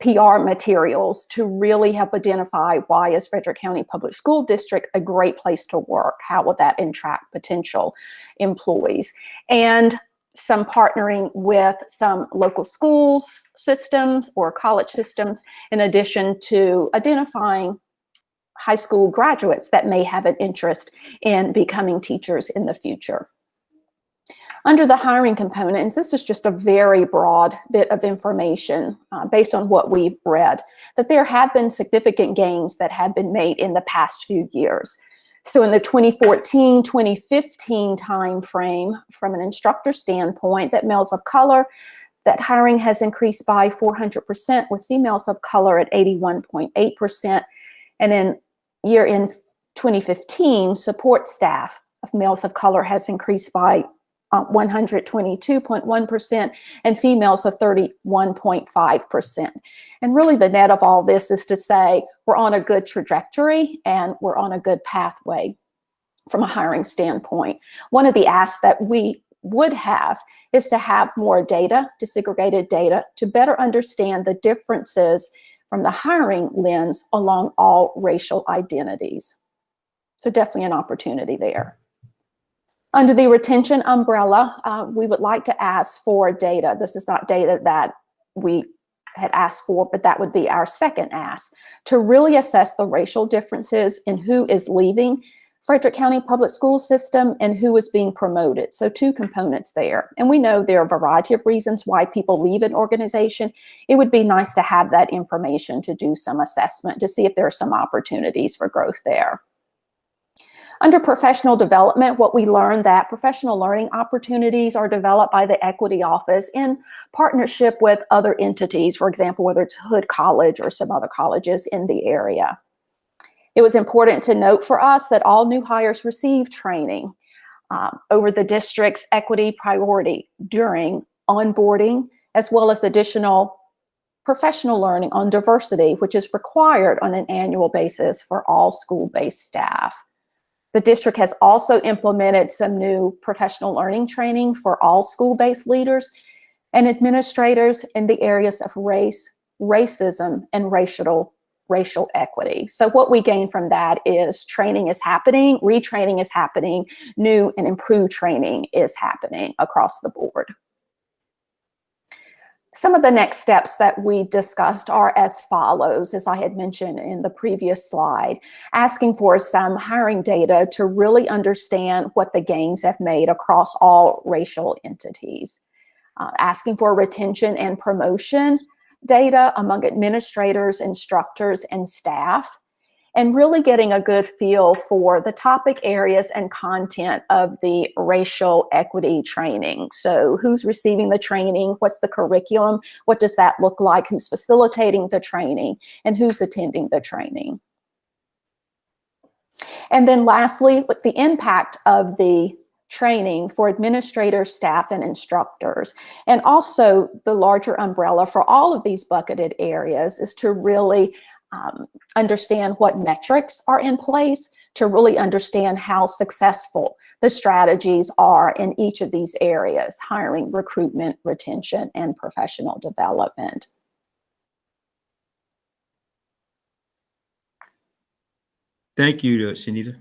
PR materials to really help identify why is Frederick County Public School District a great place to work? How will that attract potential employees? And some partnering with some local schools systems or college systems, in addition to identifying high school graduates that may have an interest in becoming teachers in the future. Under the hiring components, this is just a very broad bit of information based on what we've read, that there have been significant gains that have been made in the past few years. So in the 2014-2015 timeframe, from an instructor standpoint, that males of color, that hiring has increased by 400%, with females of color at 81.8%. And in 2015, support staff of males of color has increased by 122.1%, and females of 31.5%. And really the net of all this is to say we're on a good trajectory and we're on a good pathway from a hiring standpoint. One of the asks that we would have is to have more data, disaggregated data, to better understand the differences from the hiring lens along all racial identities. So definitely an opportunity there. Under the retention umbrella, we would like to ask for data. This is not data that we had asked for, but that would be our second ask, to really assess the racial differences in who is leaving Frederick County Public School System and who is being promoted. So two components there. And we know there are a variety of reasons why people leave an organization. It would be nice to have that information to do some assessment to see if there are some opportunities for growth there. Under professional development, what we learned that professional learning opportunities are developed by the Equity Office in partnership with other entities, for example, whether it's Hood College or some other colleges in the area. It was important to note for us that all new hires receive training over the district's equity priority during onboarding, as well as additional professional learning on diversity, which is required on an annual basis for all school-based staff. The district has also implemented some new professional learning training for all school-based leaders and administrators in the areas of race, racism, and racial equity. So what we gain from that is training is happening, retraining is happening, new and improved training is happening across the board. Some of the next steps that we discussed are as follows, as I had mentioned in the previous slide, asking for some hiring data to really understand what the gains have made across all racial entities, asking for retention and promotion data among administrators, instructors, and staff, and really getting a good feel for the topic areas and content of the racial equity training. So who's receiving the training? What's the curriculum? What does that look like? Who's facilitating the training? And who's attending the training? And then lastly, what the impact of the training for administrators, staff, and instructors. And also the larger umbrella for all of these bucketed areas is to really understand what metrics are in place, to really understand how successful the strategies are in each of these areas: hiring, recruitment, retention, and professional development. Thank you, Shanita.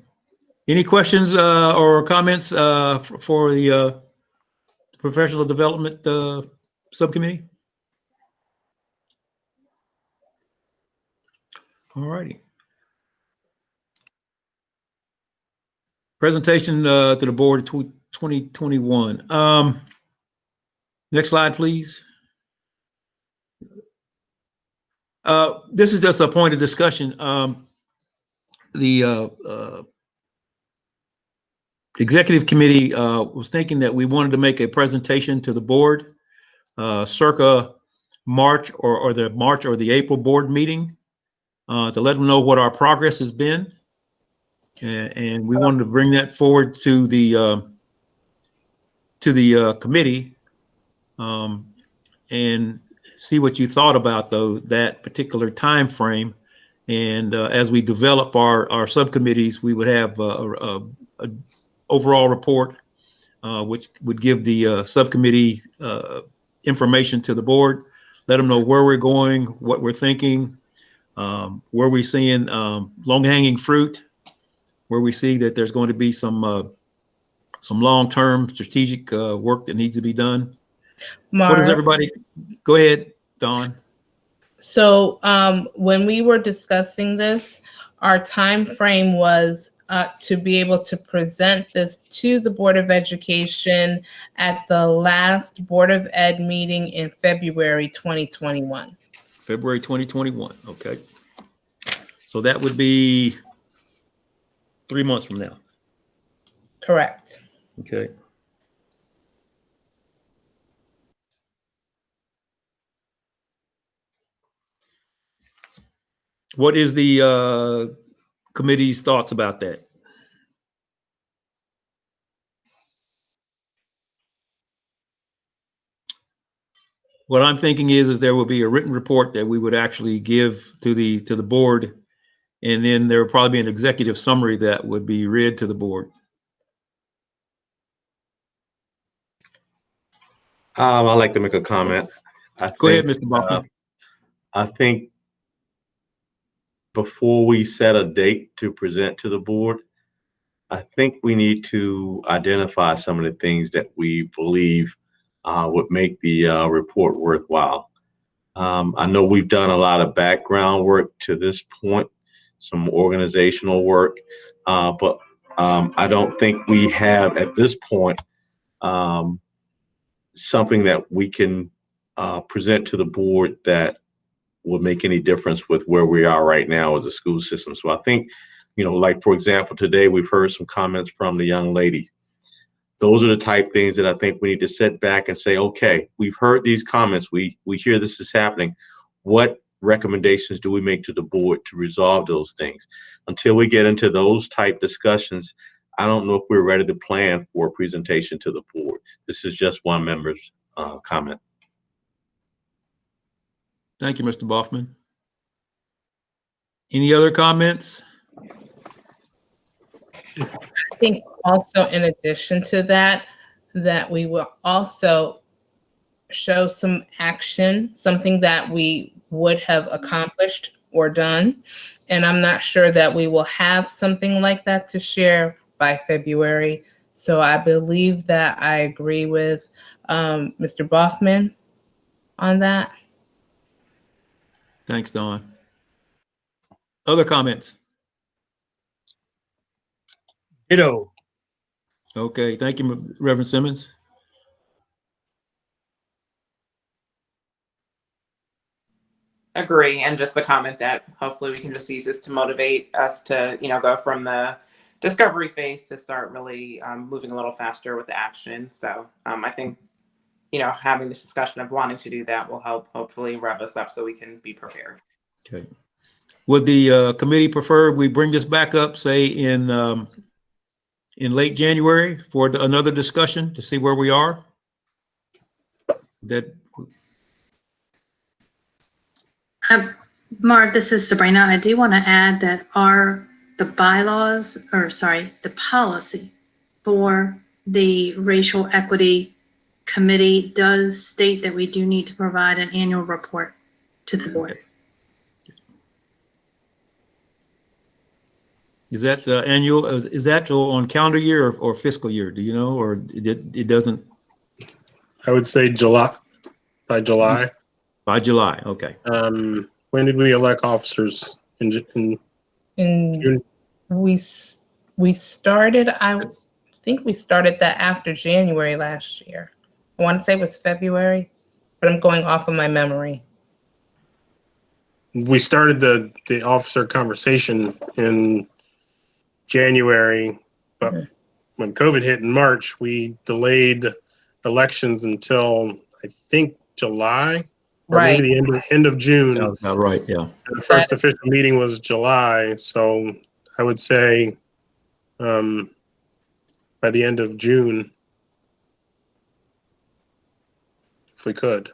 Any questions or comments for the professional development subcommittee? All righty. Presentation to the board 2021. Next slide, please. This is just a point of discussion. The executive committee was thinking that we wanted to make a presentation to the board circa March or the April board meeting to let them know what our progress has been. And we wanted to bring that forward to the committee and see what you thought about that particular time frame. And as we develop our subcommittees, we would have a overall report, which would give the subcommittee information to the board, let them know where we're going, what we're thinking, where we're seeing long-hanging fruit, where we see that there's going to be some long-term strategic work that needs to be done. What does everybody? Go ahead, Dawn. So when we were discussing this, our time frame was to be able to present this to the Board of Education at the last Board of Ed meeting in February 2021. February 2021. Okay. So that would be 3 months from now. Correct. Okay. What is the committee's thoughts about that? What I'm thinking is there will be a written report that we would actually give to the board, and then there will probably be an executive summary that would be read to the board. I'd like to make a comment. Go ahead, Mr. Bachman. I think before we set a date to present to the board, I think we need to identify some of the things that we believe would make the report worthwhile. I know we've done a lot of background work to this point, some organizational work, but I don't think we have at this point something that we can present to the board that will make any difference with where we are right now as a school system. So I think, like, for example, today we've heard some comments from the young lady. Those are the type things that I think we need to sit back and say, okay, we've heard these comments. We hear this is happening. What recommendations do we make to the board to resolve those things? Until we get into those type discussions, I don't know if we're ready to plan for a presentation to the board. This is just one member's comment. Thank you, Mr. Boffman. Any other comments? I think also in addition to that, that we will also show some action, something that we would have accomplished or done. And I'm not sure that we will have something like that to share by February. So I believe that I agree with Mr. Boffman on that. Thanks, Dawn. Other comments? Ditto. Okay, thank you, Reverend Simmons. Agree, and just the comment that hopefully we can just use this to motivate us to, go from the discovery phase to start really moving a little faster with the action. So I think, having this discussion of wanting to do that will help hopefully rev us up so we can be prepared. Okay. Would the committee prefer we bring this back up, say in late January for another discussion to see where we are? Mark, this is Sabrina. I do want to add that the policy for the Racial Equity Committee does state that we do need to provide an annual report to the board. Is that annual? Is that on calendar year or fiscal year? Do you know, or it doesn't? I would say July. By July. By July. Okay. When did we elect officers? In June? We started. I think we started that after January last year. I want to say it was February, but I'm going off of my memory. We started the officer conversation in January, but when COVID hit in March, we delayed elections until I think July, or maybe the end of June. Sounds about right, yeah. And the first official meeting was July, so I would say by the end of June, if we could.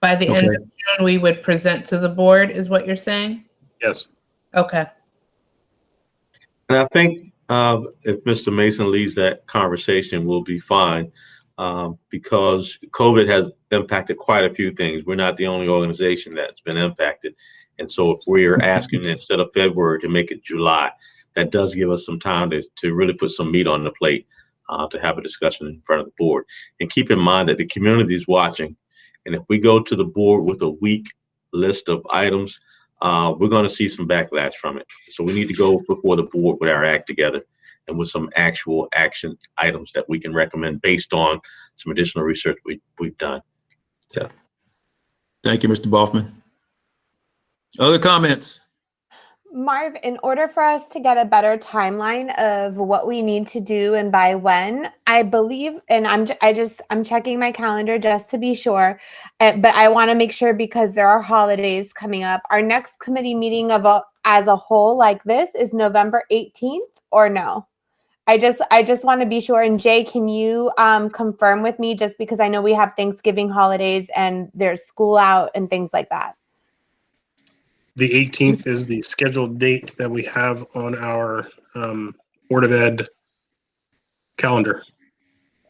By the end of June, we would present to the board, is what you're saying? Yes. Okay. And I think if Mr. Mason leads that conversation, we'll be fine. because COVID has impacted quite a few things. We're not the only organization that's been impacted. And so if we're asking instead of February to make it July, that does give us some time to really put some meat on the plate, to have a discussion in front of the board. And keep in mind that the community is watching. And if we go to the board with a weak list of items, we're going to see some backlash from it. So we need to go before the board with our act together and with some actual action items that we can recommend based on some additional research we've done. Yeah. Thank you, Mr. Boffman. Other comments? Marv, in order for us to get a better timeline of what we need to do and by when, I believe, and I'm checking my calendar just to be sure, but I want to make sure because there are holidays coming up. Our next committee meeting as a whole like this is November 18th or no? I just want to be sure. And Jay, can you confirm with me, just because I know we have Thanksgiving holidays and there's school out and things like that. The 18th is the scheduled date that we have on our Board of Ed calendar.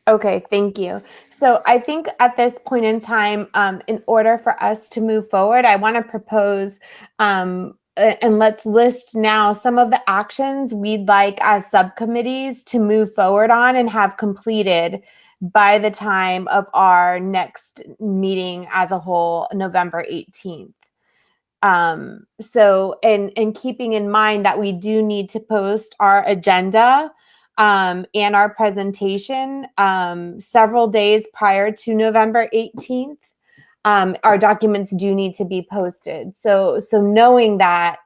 Okay, thank you. So I think at this point in time, in order for us to move forward, I want to propose, and let's list now some of the actions we'd like as subcommittees to move forward on and have completed by the time of our next meeting as a whole, November 18th. So, and keeping in mind that we do need to post our agenda and our presentation several days prior to November 18th. Our documents do need to be posted. So knowing that,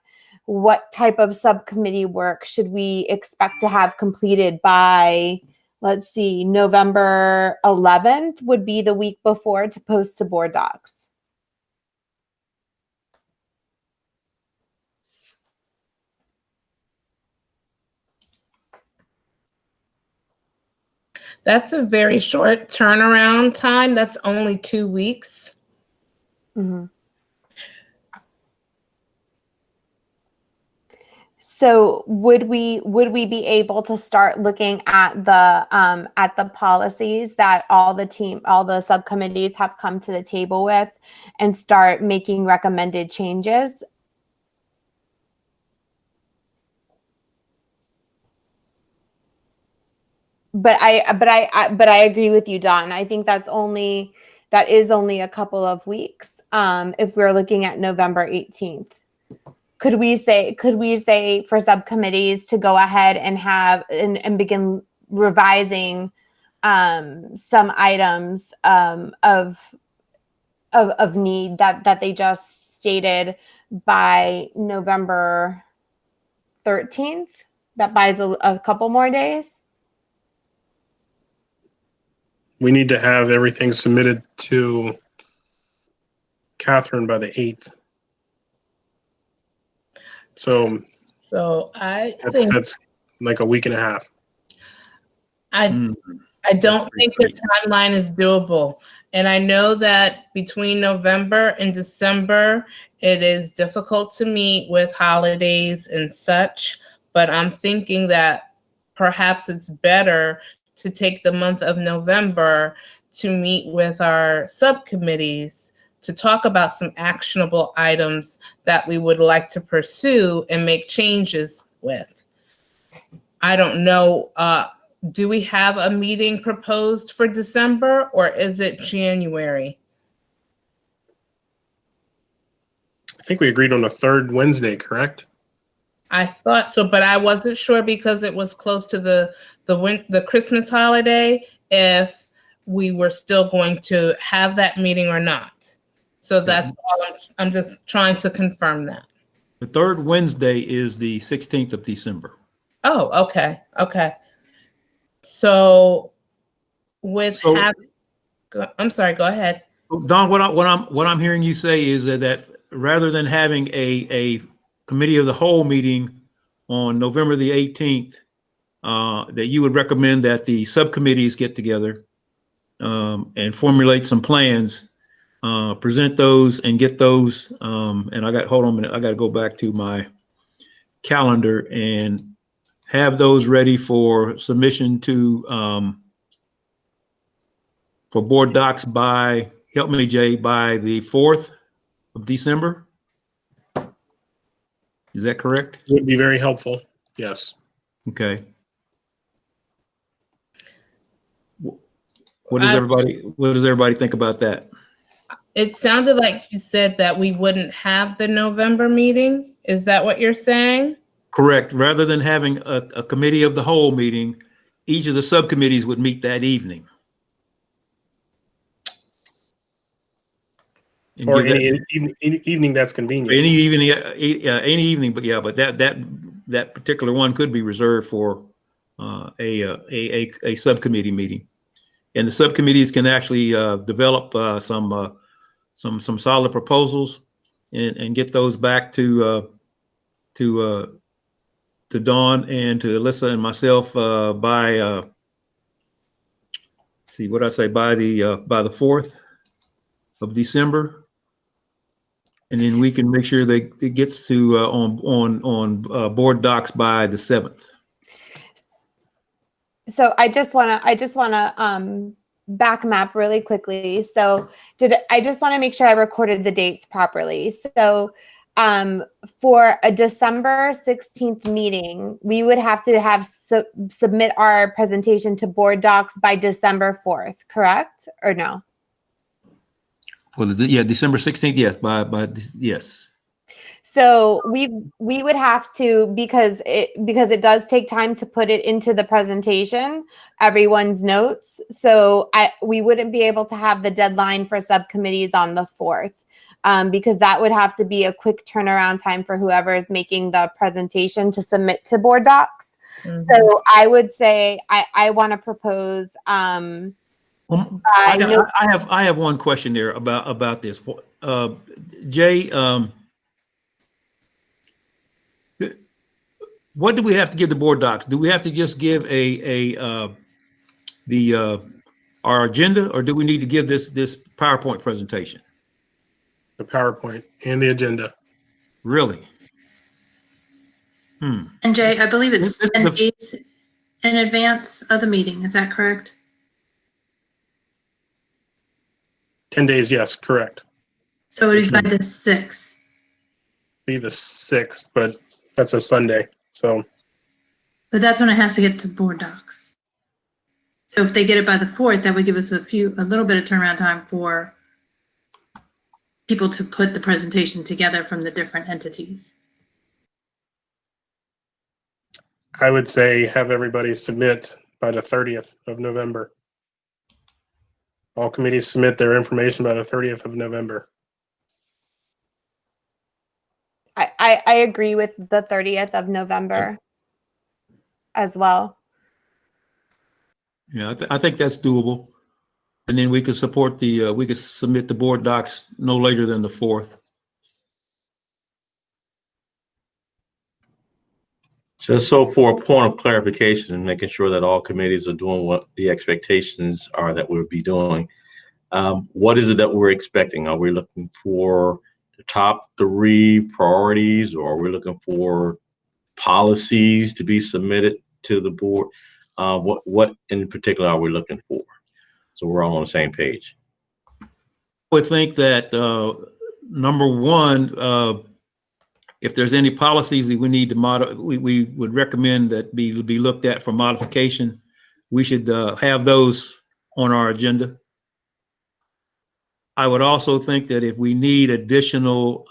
what type of subcommittee work should we expect to have completed by, let's see, November 11th would be the week before to post to board docs. That's a very short turnaround time. That's only 2 weeks. Mm-hmm. So would we be able to start looking at the policies that all the subcommittees have come to the table with and start making recommended changes? But I agree with you, Dawn. I think that is only a couple of weeks. If we're looking at November 18th, could we say for subcommittees to go ahead and have and begin revising some items of need that they just stated by November 13th? That buys a couple more days. We need to have everything submitted to Catherine by the 8th. So that's like a week and a half. I don't think the timeline is doable. And I know that between November and December, it is difficult to meet with holidays and such, but I'm thinking that perhaps it's better to take the month of November to meet with our subcommittees to talk about some actionable items that we would like to pursue and make changes with. I don't know, do we have a meeting proposed for December or is it January? I think we agreed on a third Wednesday, correct? I thought so, but I wasn't sure because it was close to the Christmas holiday if we were still going to have that meeting or not. So that's all. I'm just trying to confirm that. The third Wednesday is the 16th of December. Oh, okay. Okay. So I'm sorry, go ahead. Don, what I'm hearing you say is that rather than having a committee of the whole meeting on November the 18th, that you would recommend that the subcommittees get together and formulate some plans, present those and get those. And hold on a minute, I got to go back to my calendar and have those ready for submission to for board docs by, help me, Jay, by the 4th of December? Is that correct? Would be very helpful. Yes. Okay. What does everybody think about that? It sounded like you said that we wouldn't have the November meeting. Is that what you're saying? Correct. Rather than having a committee of the whole meeting, each of the subcommittees would meet that evening. And Or give any that- evening that's convenient. any evening, but yeah, but that particular one could be reserved for a subcommittee meeting, and the subcommittees can actually develop some solid proposals and get those back to Dawn and to Alyssa and myself by see what I say by the 4th of December. And then we can make sure that it gets to on board docs by the 7th. So I just want to back map really quickly. So I just want to make sure I recorded the dates properly. So for a December 16th meeting, we would have to submit our presentation to board docs by December 4th, correct? Or no? Well, December 16th, yes, yes. So we would have to, because it does take time to put it into the presentation, everyone's notes. So we wouldn't be able to have the deadline for subcommittees on the 4th, because that would have to be a quick turnaround time for whoever is making the presentation to submit to board docs. Mm-hmm. So I would say I want to propose. I have one question there about this. Jay, what do we have to give the board docs? Do we have to just give our agenda, or do we need to give this PowerPoint presentation? The PowerPoint and the agenda. Really? And Jay, I believe it's 10 days in advance of the meeting. Is that correct? 10 days, yes, correct. So it would be by the 6th. Be the 6th, but that's a Sunday, so. But that's when it has to get to board docs. So if they get it by the 4th, that would give us a little bit of turnaround time for people to put the presentation together from the different entities. I would say have everybody submit by the 30th of November. All committees submit their information by the 30th of November. I agree with the 30th of November as well. Yeah, I think that's doable. And then we could support we could submit the board docs no later than the 4th. Just so for a point of clarification and making sure that all committees are doing what the expectations are that we'll be doing, what is it that we're expecting? Are we looking for the top 3 priorities, or are we looking for policies to be submitted to the board? What in particular are we looking for? So we're all on the same page. I would think that number 1, if there's any policies that we need to we would recommend that be looked at for modification, we should have those on our agenda. I would also think that if we need additional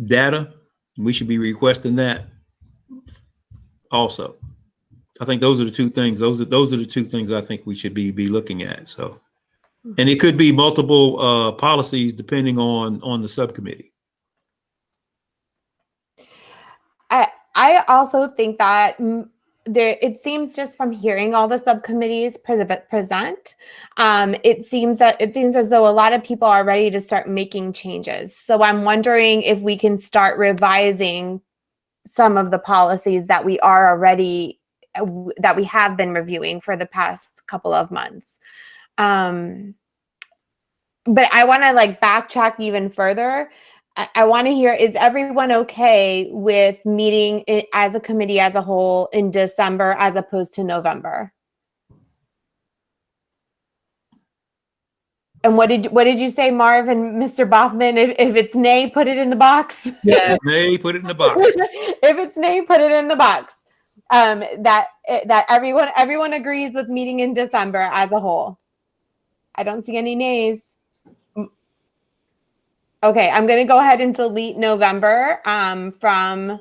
data, we should be requesting that also. I think those are the 2 things. Those are the 2 things I think we should be looking at. So, and it could be multiple policies depending on the subcommittee. I also think that it seems just from hearing all the subcommittees present, it seems as though a lot of people are ready to start making changes. So I'm wondering if we can start revising some of the policies that we have been reviewing for the past couple of months. But I want to backtrack even further. I want to hear, is everyone okay with meeting as a committee as a whole in December as opposed to November? And what did you say, Marv and Mr. Boffman? If it's nay, put it in the box. Yeah, nay, put it in the box. If it's nay, put it in the box. That everyone agrees with meeting in December as a whole. I don't see any nays. Okay, I'm going to go ahead and delete November from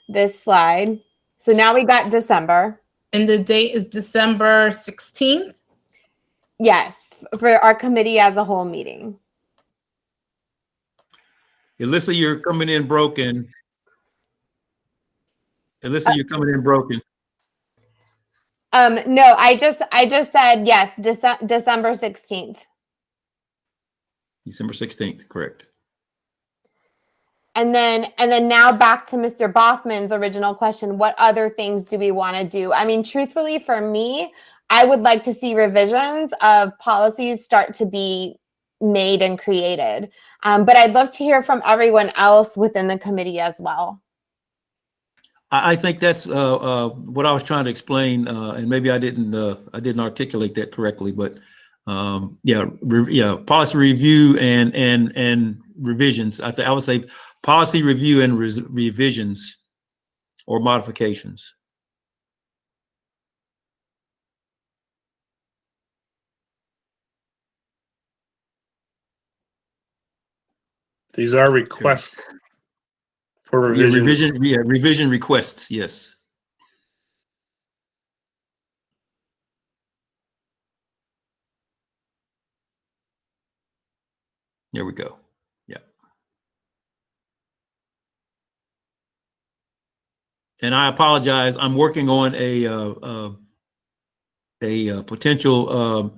this slide. So now we got December. And the date is December 16th? Yes, for our committee as a whole meeting. Alyssa, you're coming in broken. Alyssa, you're coming in broken. No, I just said yes, December 16th. December 16th, correct. And then now back to Mr. Boffman's original question, what other things do we want to do? I mean, truthfully, for me, I would like to see revisions of policies start to be made and created. But I'd love to hear from everyone else within the committee as well. I think that's what I was trying to explain, and maybe I didn't articulate that correctly. But policy review and revisions. I would say policy review and revisions or modifications. These are requests for revisions. Revision requests, yes. There we go. Yeah. And I apologize. I'm working on a potential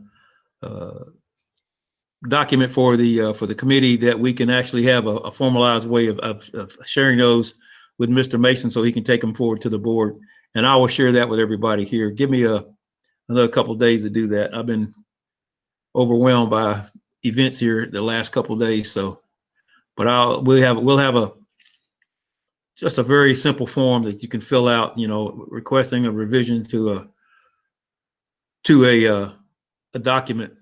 document for the committee that we can actually have a formalized way of sharing those with Mr. Mason so he can take them forward to the board. And I will share that with everybody here. Give me another couple of days to do that. I've been overwhelmed by events here the last couple of days. So, but we'll have just a very simple form that you can fill out, requesting a revision to a document.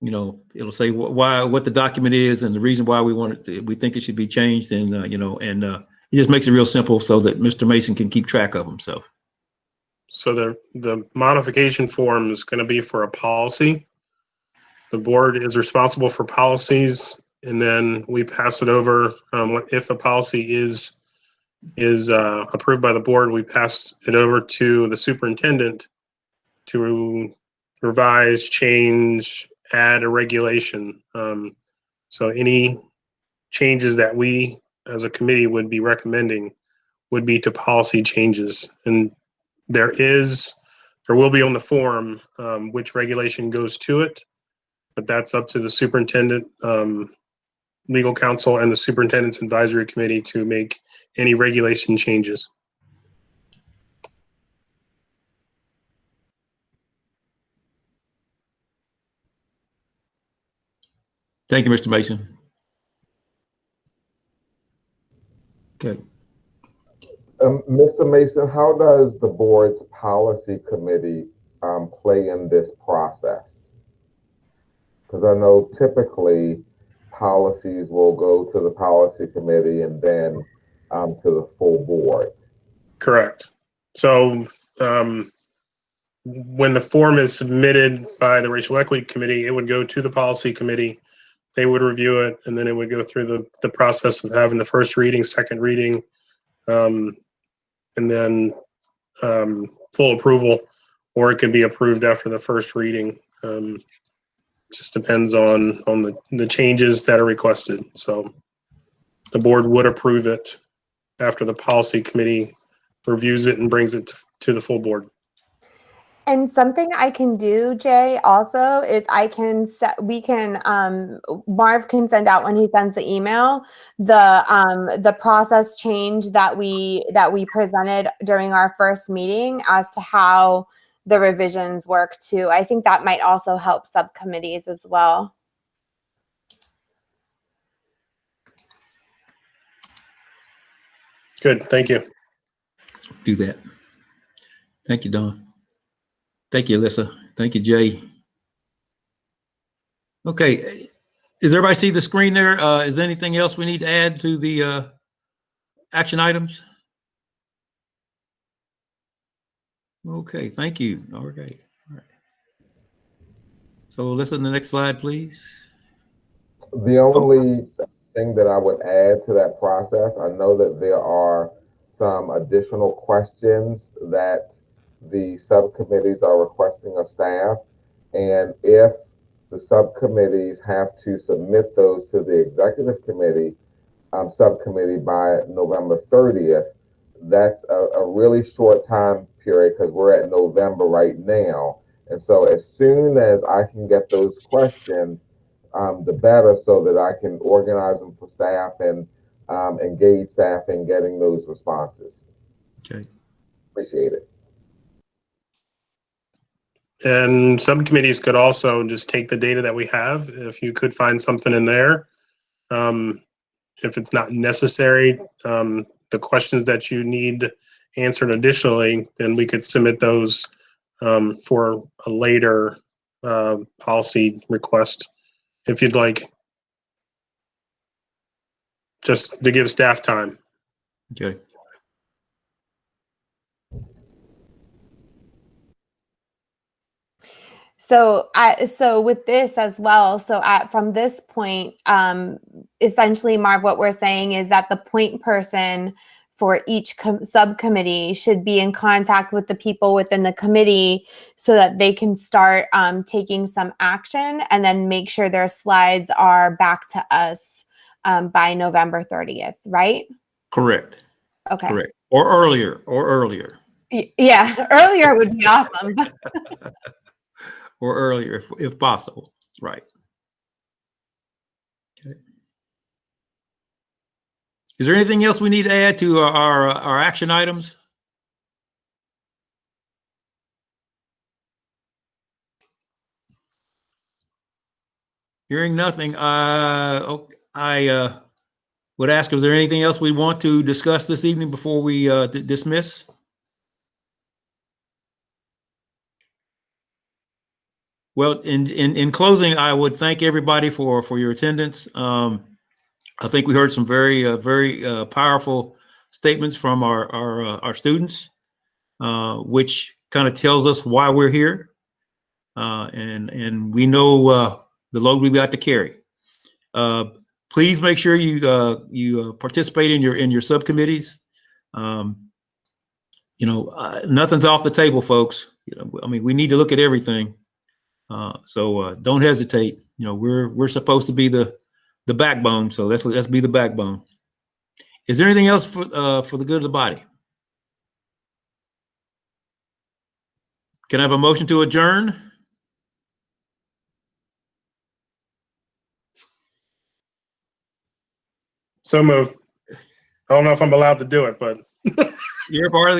It'll say what the document is and the reason why we think it should be changed, and it just makes it real simple so that Mr. Mason can keep track of them. So the modification form is going to be for a policy. The board is responsible for policies, and then we pass it over. If a policy is approved by the board, we pass it over to the superintendent to revise, change, add a regulation. So any changes that we as a committee would be recommending would be to policy changes. And there will be on the form which regulation goes to it, but that's up to the superintendent, legal counsel, and the superintendent's advisory committee to make any regulation changes. thank you, Mr. Mason. Okay. Mr. Mason, how does the board's policy committee play in this process? Because I know typically policies will go to the policy committee and then to the full board. Correct. So when the form is submitted by the Racial Equity Committee, it would go to the policy committee. They would review it, and then it would go through the process of having the first reading, second reading, and then full approval, or it can be approved after the first reading. Just depends on the changes that are requested. So the board would approve it after the policy committee reviews it and brings it to the full board. And something I can do, Jay, also is Marv can send out when he sends the email the process change that we presented during our first meeting as to how the revisions work too. I think that might also help subcommittees as well. Good, thank you. Do that. Thank you, Don. Thank you, Alyssa. Thank you, Jay. Okay. Does everybody see the screen there? Is there anything else we need to add to the action items? Okay, thank you. Okay. All right. So listen to the next slide, please. The only thing that I would add to that process, I know that there are some additional questions that the subcommittees are requesting of staff. And if the subcommittees have to submit those to the executive committee subcommittee by November 30th, that's a really short time period because we're at November right now. And so as soon as I can get those questions, the better, so that I can organize them for staff and engage staff in getting those responses. Okay. Appreciate it. And subcommittees could also just take the data that we have. If you could find something in there, if it's not necessary, the questions that you need answered additionally, then we could submit those for a later policy request, if you'd like, just to give staff time. Okay. So with this as well, from this point, essentially, Marv, what we're saying is that the point person for each subcommittee should be in contact with the people within the committee so that they can start taking some action, and then make sure their slides are back to us by November 30th, right? Correct. Okay. Correct. Or earlier. Yeah, earlier would be awesome. Or earlier, if possible. Right. Okay. Is there anything else we need to add to our action items? Hearing nothing, I would ask, is there anything else we want to discuss this evening before we dismiss? Well, in closing, I would thank everybody for your attendance. I think we heard some very powerful statements from our students, which kind of tells us why we're here, and we know the load we've got to carry. Please make sure you participate in your subcommittees. Nothing's off the table, folks. I mean, we need to look at everything. So don't hesitate. We're supposed to be the backbone. So let's be the backbone. Is there anything else for the good of the body? Can I have a motion to adjourn? So moved. I don't know if I'm allowed to do it, but you're part of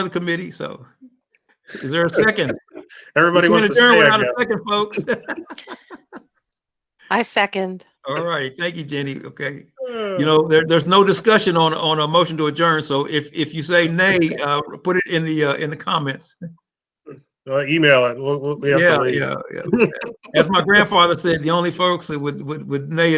the committee. So is there a second? Everybody wants to stay without a second, folks. I second. All right, thank you, Jenny. Okay, there's no discussion on a motion to adjourn. So if you say nay, put it in the comments. Email it. We have to leave. Yeah. As my grandfather said, the only folks that would nay